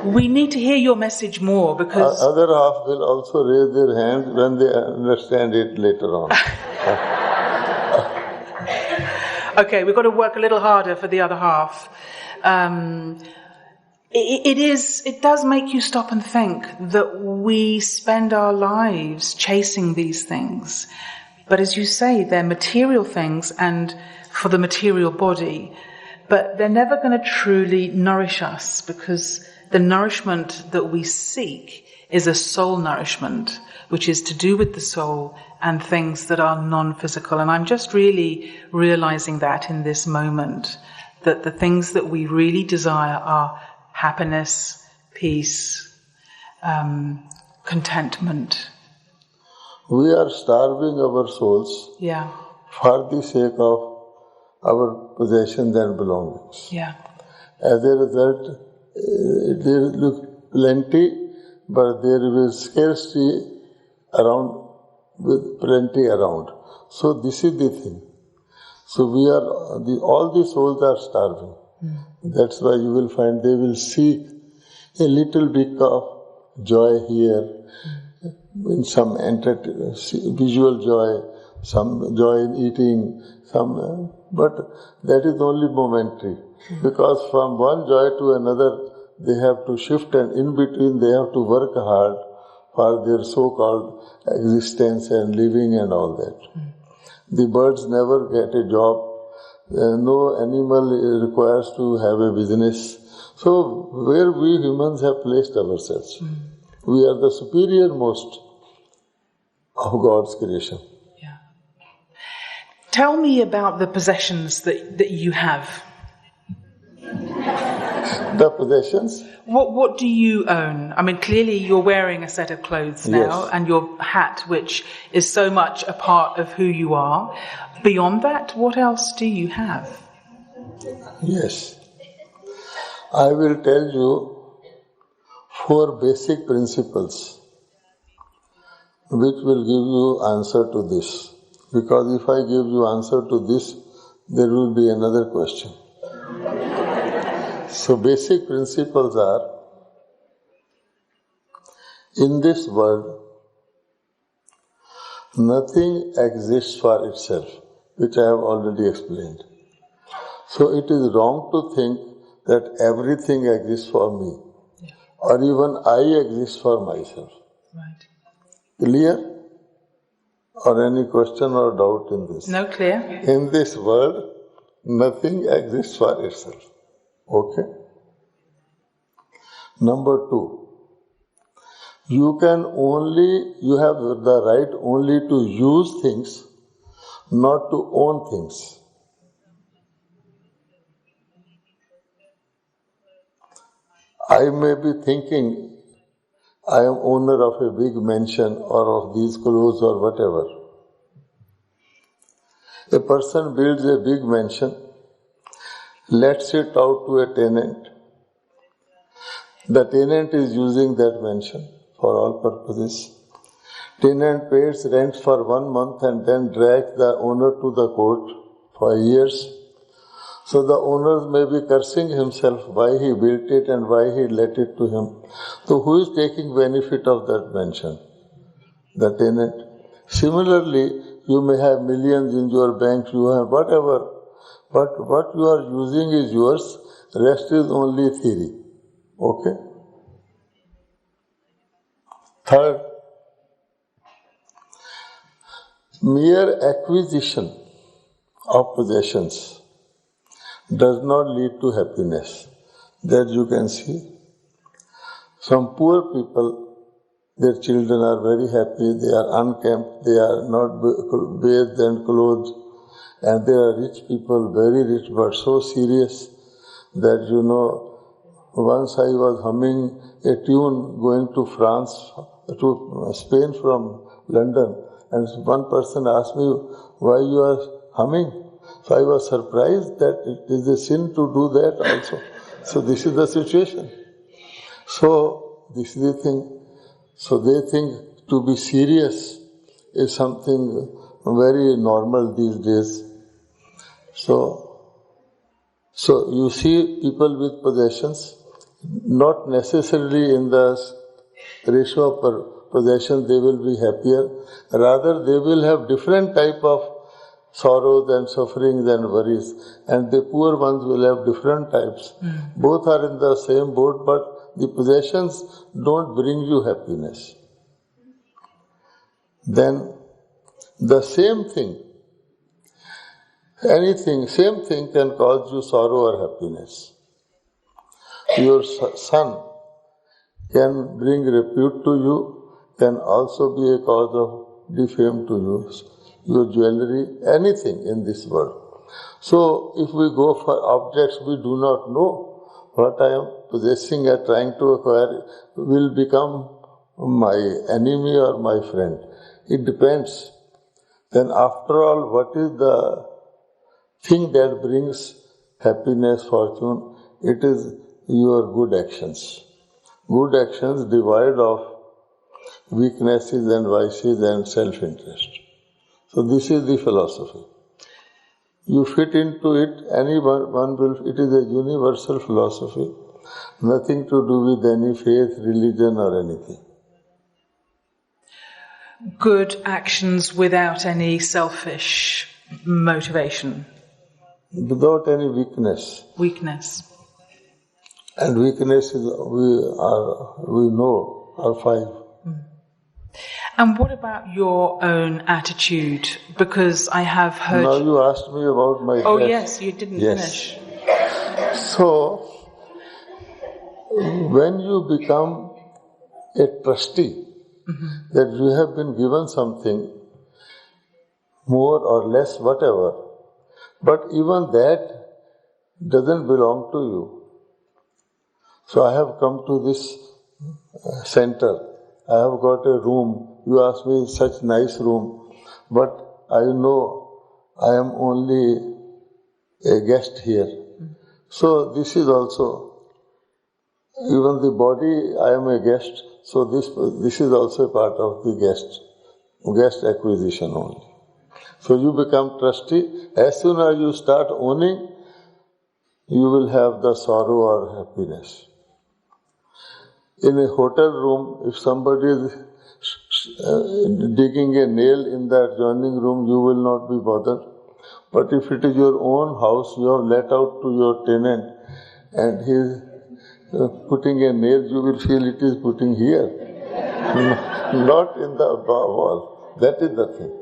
We need to hear your message more because... Other half will also raise their hand when they understand it later on. Okay, we've got to work a little harder for the other half. It does make you stop and think that we spend our lives chasing these things. But as you say, they're material things and for the material body. But they're never going to truly nourish us because the nourishment that we seek is a soul nourishment, which is to do with the soul and things that are non-physical. And I'm just really realizing that in this moment, that the things that we really desire are happiness, peace, contentment. We are starving our souls for the sake of our possessions and belongings. Yeah. As a result, there look plenty, but there is scarcity around with plenty around. So this is the thing. So all the souls are starving. That's why you will find they will seek a little bit of joy here, in some visual joy, some joy in eating, but that is only momentary. Because from one joy to another, they have to shift, and in between they have to work hard for their so-called existence and living and all that. The birds never get a job. No animal requires to have a business. So where we humans have placed ourselves, we are the superior most of God's creation. Yeah. Tell me about the possessions that you have. The possessions? What do you own? I mean, clearly you're wearing a set of clothes now, and your hat, which is so much a part of who you are. Beyond that, what else do you have? Yes. I will tell you 4 basic principles which will give you answer to this. Because if I give you answer to this, there will be another question. So basic principles are, in this world, nothing exists for itself, which I have already explained. So it is wrong to think that everything exists for me, or even I exist for myself. Right. Clear? Or any question or doubt in this? No, clear. In this world, nothing exists for itself. Okay? Number 2, you have the right only to use things, not to own things. I may be thinking I am owner of a big mansion or of these clothes or whatever. A person builds a big mansion, lets it out to a tenant. The tenant is using that mansion for all purposes. Tenant pays rent for 1 month and then drags the owner to the court for years. So the owner may be cursing himself why he built it and why he let it to him. So who is taking benefit of that mansion? The tenant. Similarly, you may have millions in your bank, you have whatever, but what you are using is yours, rest is only theory. Okay? Third, mere acquisition of possessions does not lead to happiness. That you can see. Some poor people, their children are very happy, they are unkempt, they are not bathed and clothed, And there are rich people, very rich, but so serious that, once I was humming a tune going to France, to Spain from London, and one person asked me why you are humming. So I was surprised that it is a sin to do that also. So this is the situation. So this is the thing. So they think to be serious is something very normal these days. So you see people with possessions, not necessarily in the ratio of possession they will be happier. Rather, they will have different type of sorrows and sufferings and worries. And the poor ones will have different types. Both are in the same boat, but the possessions don't bring you happiness. Then the same thing, same thing can cause you sorrow or happiness. Your son can bring repute to you, can also be a cause of defame to you. Your jewelry, anything in this world. So if we go for objects we do not know, what I am possessing or trying to acquire will become my enemy or my friend. It depends. Then after all, what is the thing that brings happiness, fortune? It is your good actions. Good actions devoid of weaknesses and vices and self-interest. So this is the philosophy. You fit into it, anyone will, it is a universal philosophy, nothing to do with any faith, religion or anything. Good actions without any selfish motivation. Without any weakness. Weakness. And weaknesses we know are 5. And what about your own attitude? Because I have heard... Now you asked me about my Oh dress. yes, you didn't finish. So, when you become a trustee, that you have been given something, more or less, whatever, but even that doesn't belong to you. So I have come to this center. I have got a room. You ask me such nice room, but I know I am only a guest here. So this is also, even the body, I am a guest. So this is also a part of the guest acquisition only. So you become trustee. As soon as you start owning, you will have the sorrow or happiness. In a hotel room, if somebody is digging a nail in the adjoining room, you will not be bothered. But if it is your own house, you have let out to your tenant, and he is putting a nail, you will feel it is putting here, not in the wall. That is the thing.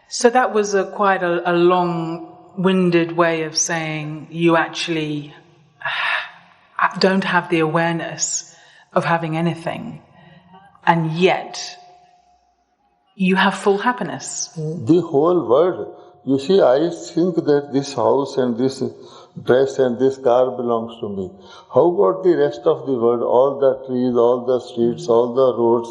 So that was quite a long-winded way of saying you actually don't have the awareness of having anything, and yet you have full happiness. The whole world. You see, I think that this house and this dress and this car belongs to me. How about the rest of the world? All the trees, all the streets, all the roads,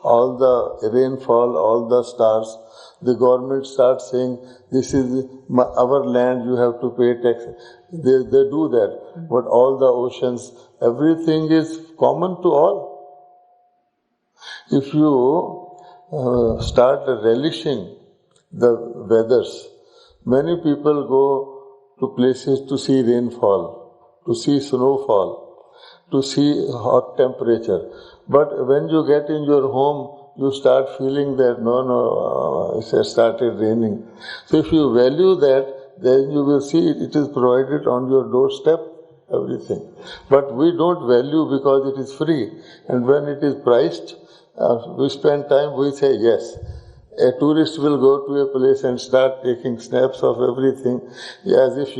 all the rainfall, all the stars. The government starts saying, this is our land, you have to pay tax. They do that. But all the oceans, everything is common to all. If you start relishing the weathers, many people go to places to see rainfall, to see snowfall, to see hot temperature. But when you get in your home, you start feeling that it has started raining. So if you value that, then you will see it is provided on your doorstep, everything. But we don't value because it is free. And when it is priced, we spend time, we say yes. A tourist will go to a place and start taking snaps of everything as if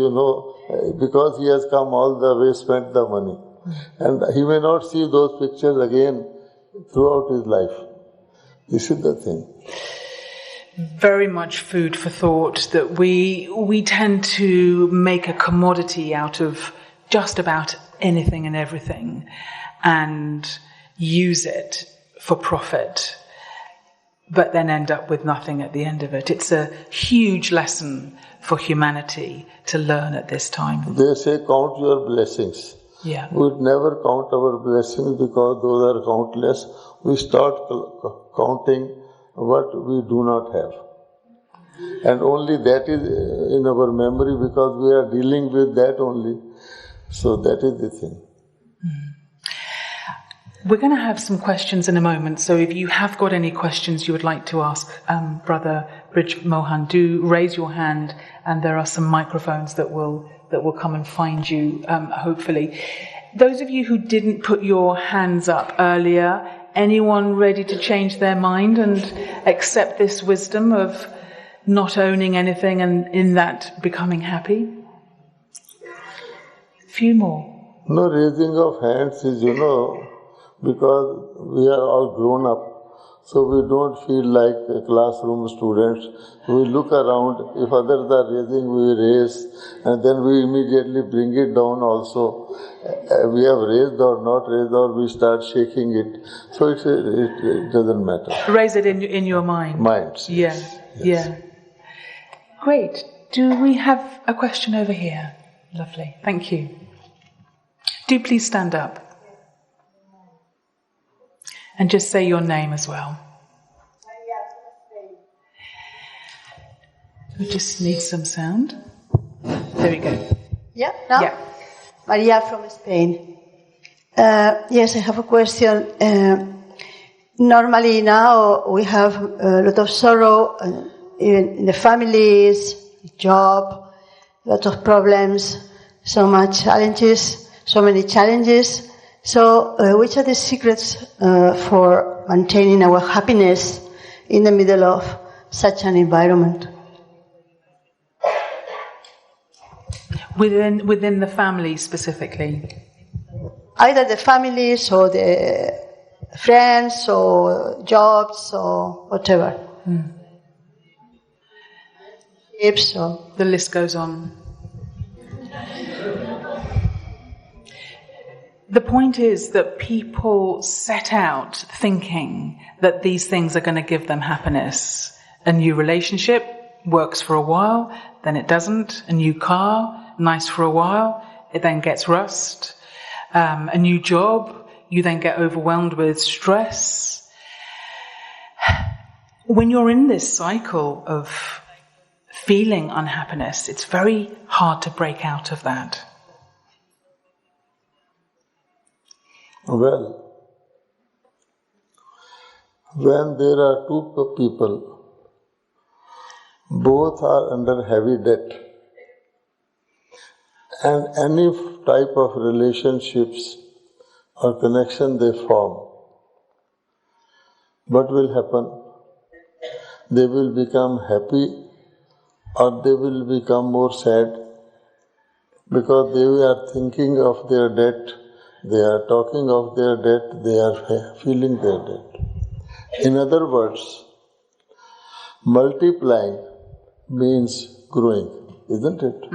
because he has come all the way, spent the money. And he may not see those pictures again throughout his life. This is the thing. very much food for thought, that we tend to make a commodity out of just about anything and everything and use it for profit, but then end up with nothing at the end of it. It's a huge lesson for humanity to learn at this time. They say count your blessings. Yeah. We would never count our blessings because those are countless. We start counting what we do not have. And only that is in our memory because we are dealing with that only. So that is the thing. We're going to have some questions in a moment. So if you have got any questions you would like to ask Brother Brij Mohan, do raise your hand, and there are some microphones that will come and find you, hopefully. Those of you who didn't put your hands up earlier, anyone ready to change their mind and accept this wisdom of not owning anything and in that becoming happy? Few more. No raising of hands is, because we are all grown up. So we don't feel like classroom students. We look around, if others are raising, we raise, and then we immediately bring it down also. We have raised or not raised, or we start shaking it. So it doesn't matter. Raise it in your mind. Minds. Yeah, yes. Yeah. Great. Do we have a question over here? Lovely. Thank you. Do please stand up. And just say your name as well. We just need some sound. There we go. Yeah, now? Yeah. Maria from Spain. Yes, I have a question. Normally now we have a lot of sorrow even in the families, job, a lot of problems, so many challenges. So, which are the secrets for maintaining our happiness in the middle of such an environment? Within the family specifically? Either the families or the friends or jobs or whatever. So. The list goes on. The point is that people set out thinking that these things are going to give them happiness. A new relationship works for a while, then it doesn't. A new car, nice for a while, it then gets rust. A new job, you then get overwhelmed with stress. When you're in this cycle of feeling unhappiness, it's very hard to break out of that. Well, when there are two people, both are under heavy debt, and any type of relationships or connection they form, what will happen? They will become happy or they will become more sad because they are thinking of their debt. They are talking of their debt, they are feeling their debt. In other words, multiplying means growing, isn't it?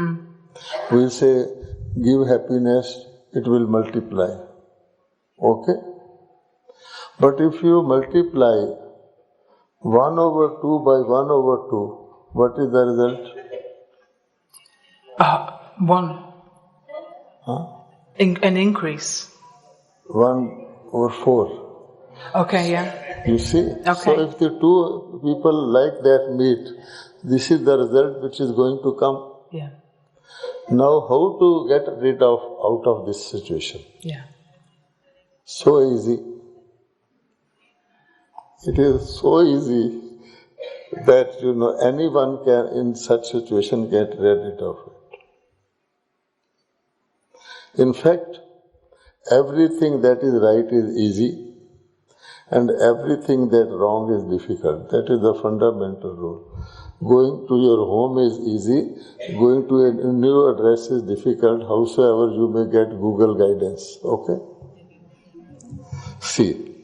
We say, give happiness, it will multiply. Okay? But if you multiply 1/2 by 1/2, what is the result? 1. An increase. 1/4. Okay, yeah. You see? Okay. So if the two people like that meet, this is the result which is going to come. Yeah. Now how to get rid of out of this situation? Yeah. So easy. It is so easy that anyone can in such situation get rid of it. In fact, everything that is right is easy and everything that wrong is difficult. That is the fundamental rule. Going to your home is easy, going to a new address is difficult, howsoever you may get Google guidance. Okay? See,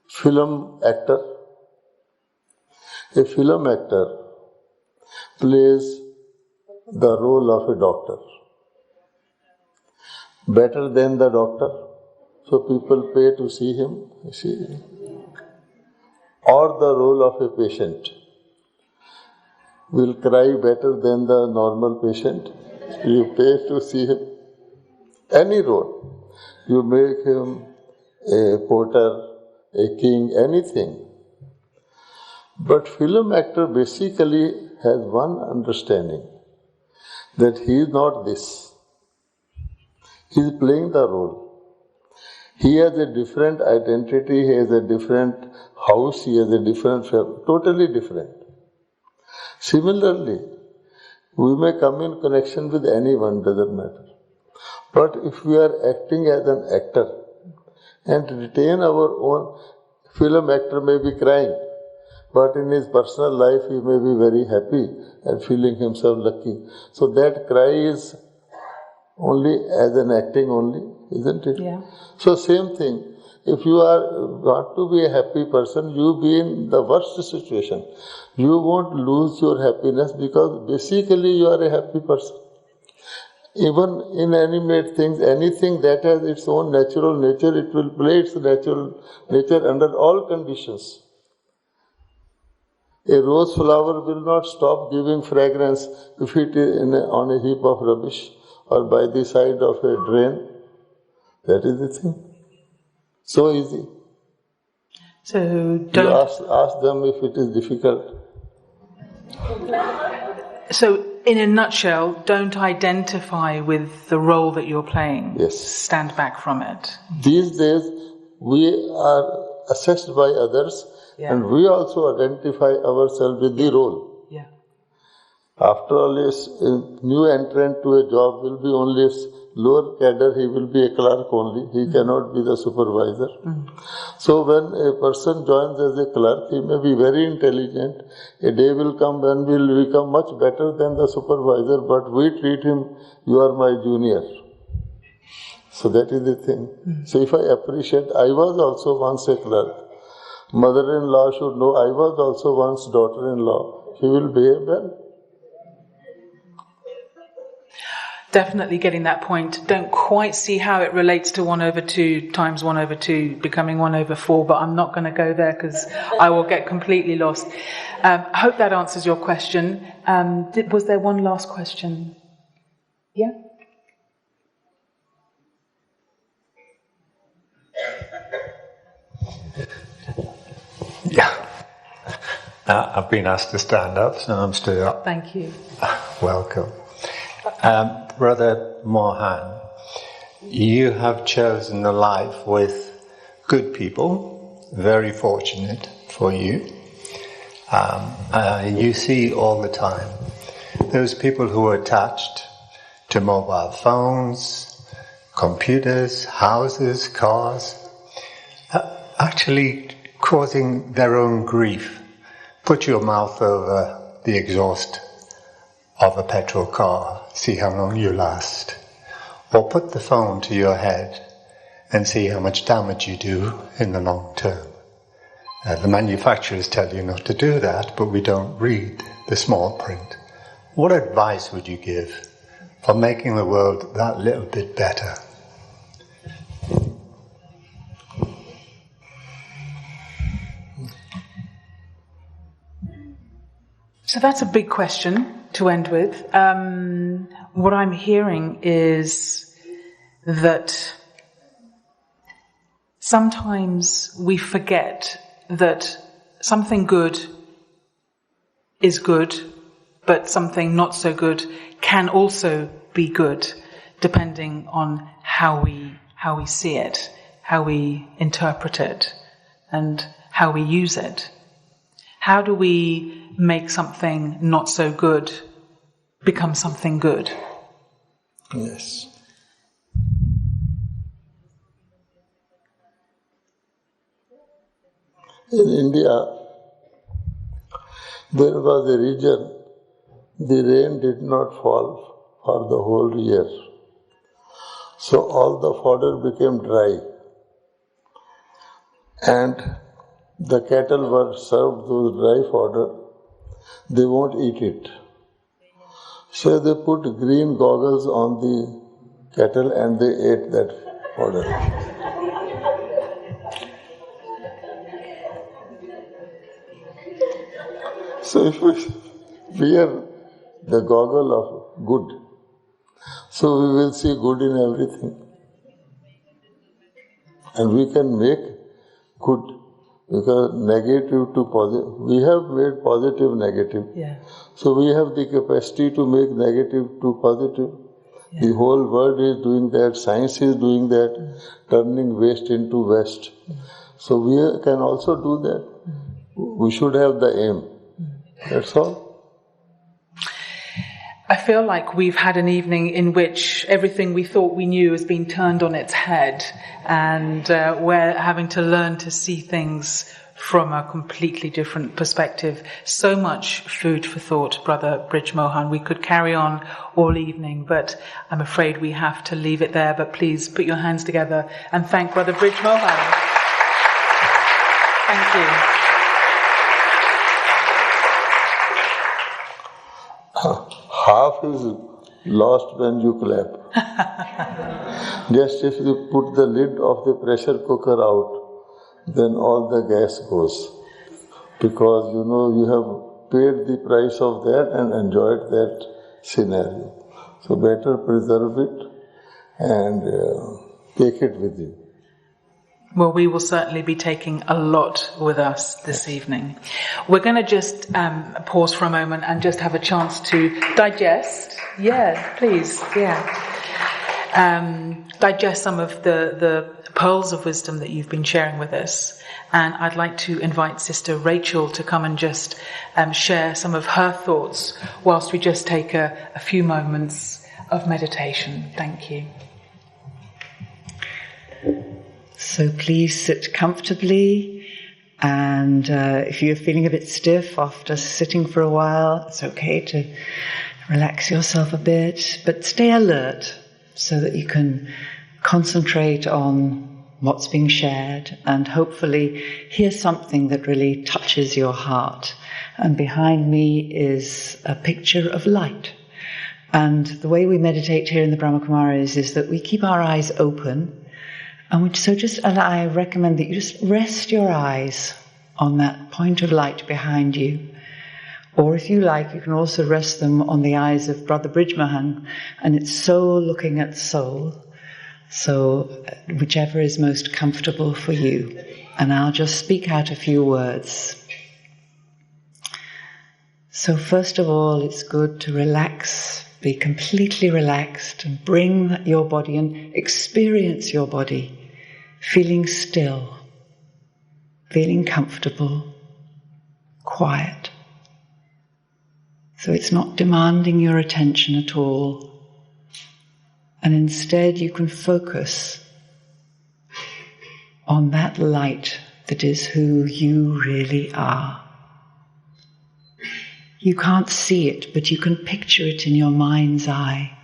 film actor, A film actor plays the role of a doctor better than the doctor, so people pay to see him, or the role of a patient will cry better than the normal patient. You pay to see him. Any role. You make him a porter, a king, anything. But film actor basically has one understanding, that he is not this. He is playing the role. He has a different identity, he has a different house, he has a different family, totally different. Similarly, we may come in connection with anyone, doesn't matter. But if we are acting as an actor and retain our own, film actor may be crying, but in his personal life he may be very happy and feeling himself lucky. So that cry is only as an acting only, isn't it? Yeah. So same thing. If you want to be a happy person, you be in the worst situation. You won't lose your happiness because basically you are a happy person. Even inanimate things, anything that has its own natural nature, it will play its natural nature under all conditions. A rose flower will not stop giving fragrance if it is on a heap of rubbish or by the side of a drain. That is the thing. So easy. So You don't. ask them if it is difficult. So, in a nutshell, don't identify with the role that you're playing. Yes. Stand back from it. These days, we are assessed by others, and we also identify ourselves with the role. Yeah. After all, a new entrant to a job will be only a lower cadre, he will be a clerk only, he cannot be the supervisor. So when a person joins as a clerk, he may be very intelligent. A day will come when he will become much better than the supervisor, but we treat him, you are my junior. So that is the thing. So if I appreciate, I was also once a clerk. Mother-in-law should know, I was also once daughter-in-law. He will behave well. Definitely getting that point. Don't quite see how it relates to 1/2 times 1/2 becoming 1/4, but I'm not going to go there because I will get completely lost. I hope that answers your question. Was there one last question? Yeah? Yeah. I've been asked to stand up, so I'm stood up. Thank you. Welcome. Brother Mohan, you have chosen a life with good people, very fortunate for you. You see all the time those people who are attached to mobile phones, computers, houses, cars, actually causing their own grief. Put your mouth over the exhaust of a petrol car, see how long you last. Or put the phone to your head and see how much damage you do in the long term. The manufacturers tell you not to do that, but we don't read the small print. What advice would you give for making the world that little bit better? So that's a big question to end with. What I'm hearing is that sometimes we forget that something good is good, but something not so good can also be good, depending on how we see it, how we interpret it, and how we use it. How do we make something not so good become something good? Yes. In India, there was a region, the rain did not fall for the whole year. So all the fodder became dry. And the cattle were served those dry fodder they won't eat it. So they put green goggles on the cattle and they ate that fodder. So if we wear the goggle of good, so we will see good in everything. And we can make good, because negative to positive. We have made positive negative. Yeah. So we have the capacity to make negative to positive. Yeah. The whole world is doing that, science is doing that, turning waste into west. So we can also do that. We should have the aim. That's all. I feel like we've had an evening in which everything we thought we knew has been turned on its head, and we're having to learn to see things from a completely different perspective. So much food for thought, Brother Brij Mohan. We could carry on all evening, but I'm afraid we have to leave it there. But please put your hands together and thank Brother Brij Mohan. Thank you. Half is lost when you clap. Just if you put the lid of the pressure cooker out, then all the gas goes. Because you have paid the price of that and enjoyed that scenario. So better preserve it and take it with you. Well, we will certainly be taking a lot with us this evening. We're going to just pause for a moment and just have a chance to digest. Yeah, please. Yeah. Digest some of the pearls of wisdom that you've been sharing with us. And I'd like to invite Sister Rachel to come and just share some of her thoughts whilst we just take a few moments of meditation. Thank you. So please sit comfortably, and if you're feeling a bit stiff after sitting for a while, it's okay to relax yourself a bit, but stay alert so that you can concentrate on what's being shared and hopefully hear something that really touches your heart. And behind me is a picture of light. And the way we meditate here in the Brahma Kumaris is that we keep our eyes open. And I recommend that you just rest your eyes on that point of light behind you. Or if you like, you can also rest them on the eyes of Brother Brij Mohan, and it's soul looking at soul. So whichever is most comfortable for you. And I'll just speak out a few words. So first of all, it's good to relax, be completely relaxed, and bring your body and experience your body. Feeling still, feeling comfortable, quiet. So it's not demanding your attention at all. And instead you can focus on that light that is who you really are. You can't see it, but you can picture it in your mind's eye.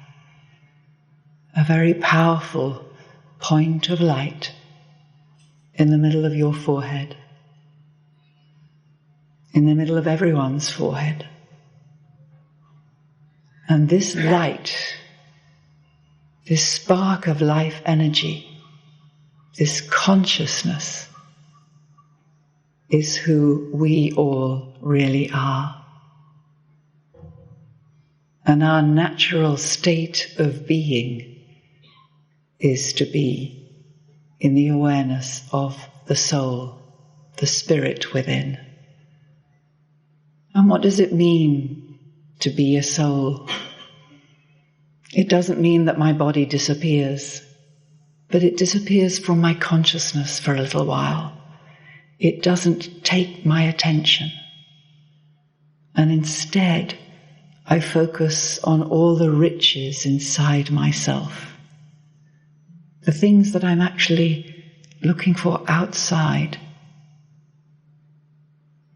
A very powerful point of light in the middle of your forehead, in the middle of everyone's forehead. And this light, this spark of life energy, this consciousness is who we all really are. And our natural state of being is to be in the awareness of the soul, the spirit within. And what does it mean to be a soul? It doesn't mean that my body disappears, but it disappears from my consciousness for a little while. It doesn't take my attention. And instead, I focus on all the riches inside myself. The things that I'm actually looking for outside,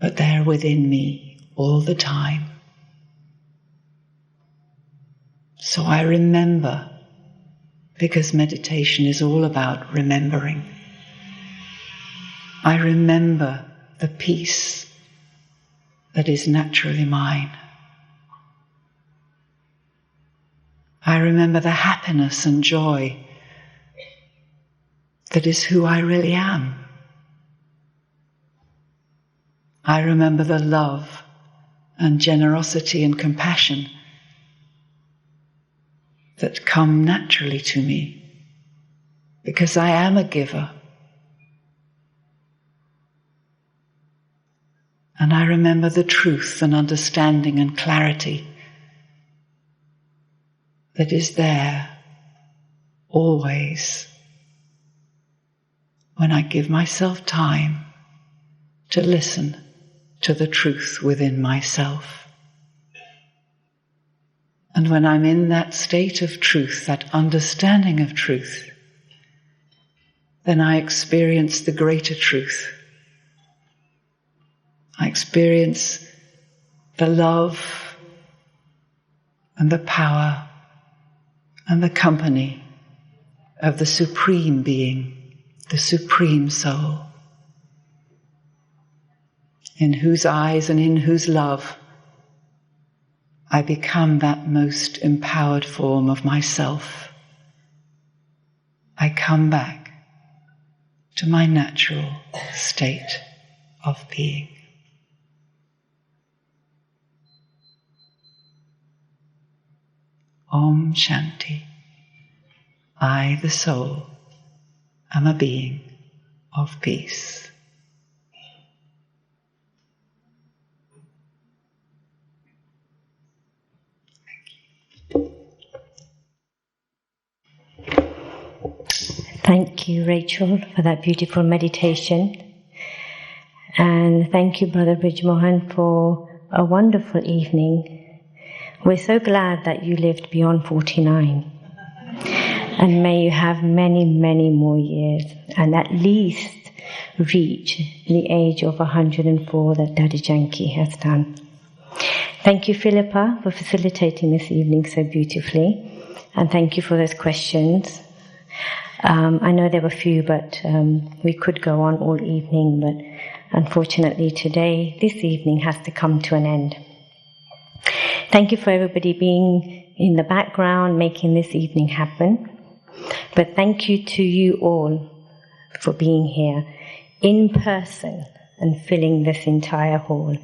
but they're within me all the time. So I remember, because meditation is all about remembering. I remember the peace that is naturally mine. I remember the happiness and joy that is who I really am. I remember the love and generosity and compassion that come naturally to me because I am a giver. And I remember the truth and understanding and clarity that is there always when I give myself time to listen to the truth within myself. And when I'm in that state of truth, that understanding of truth, then I experience the greater truth. I experience the love and the power and the company of the Supreme Being, the Supreme Soul, in whose eyes and in whose love I become that most empowered form of myself. I come back to my natural state of being. Om Shanti. I, the soul, am a being of peace. Thank you, Rachel, for that beautiful meditation. And thank you, Brother Brij Mohan, for a wonderful evening. We're so glad that you lived beyond 49. And may you have many, many more years, and at least reach the age of 104 that Daddy Janki has done. Thank you, Philippa, for facilitating this evening so beautifully. And thank you for those questions. I know there were few, but we could go on all evening, but unfortunately today, this evening has to come to an end. Thank you for everybody being in the background, making this evening happen. But thank you to you all for being here in person and filling this entire hall.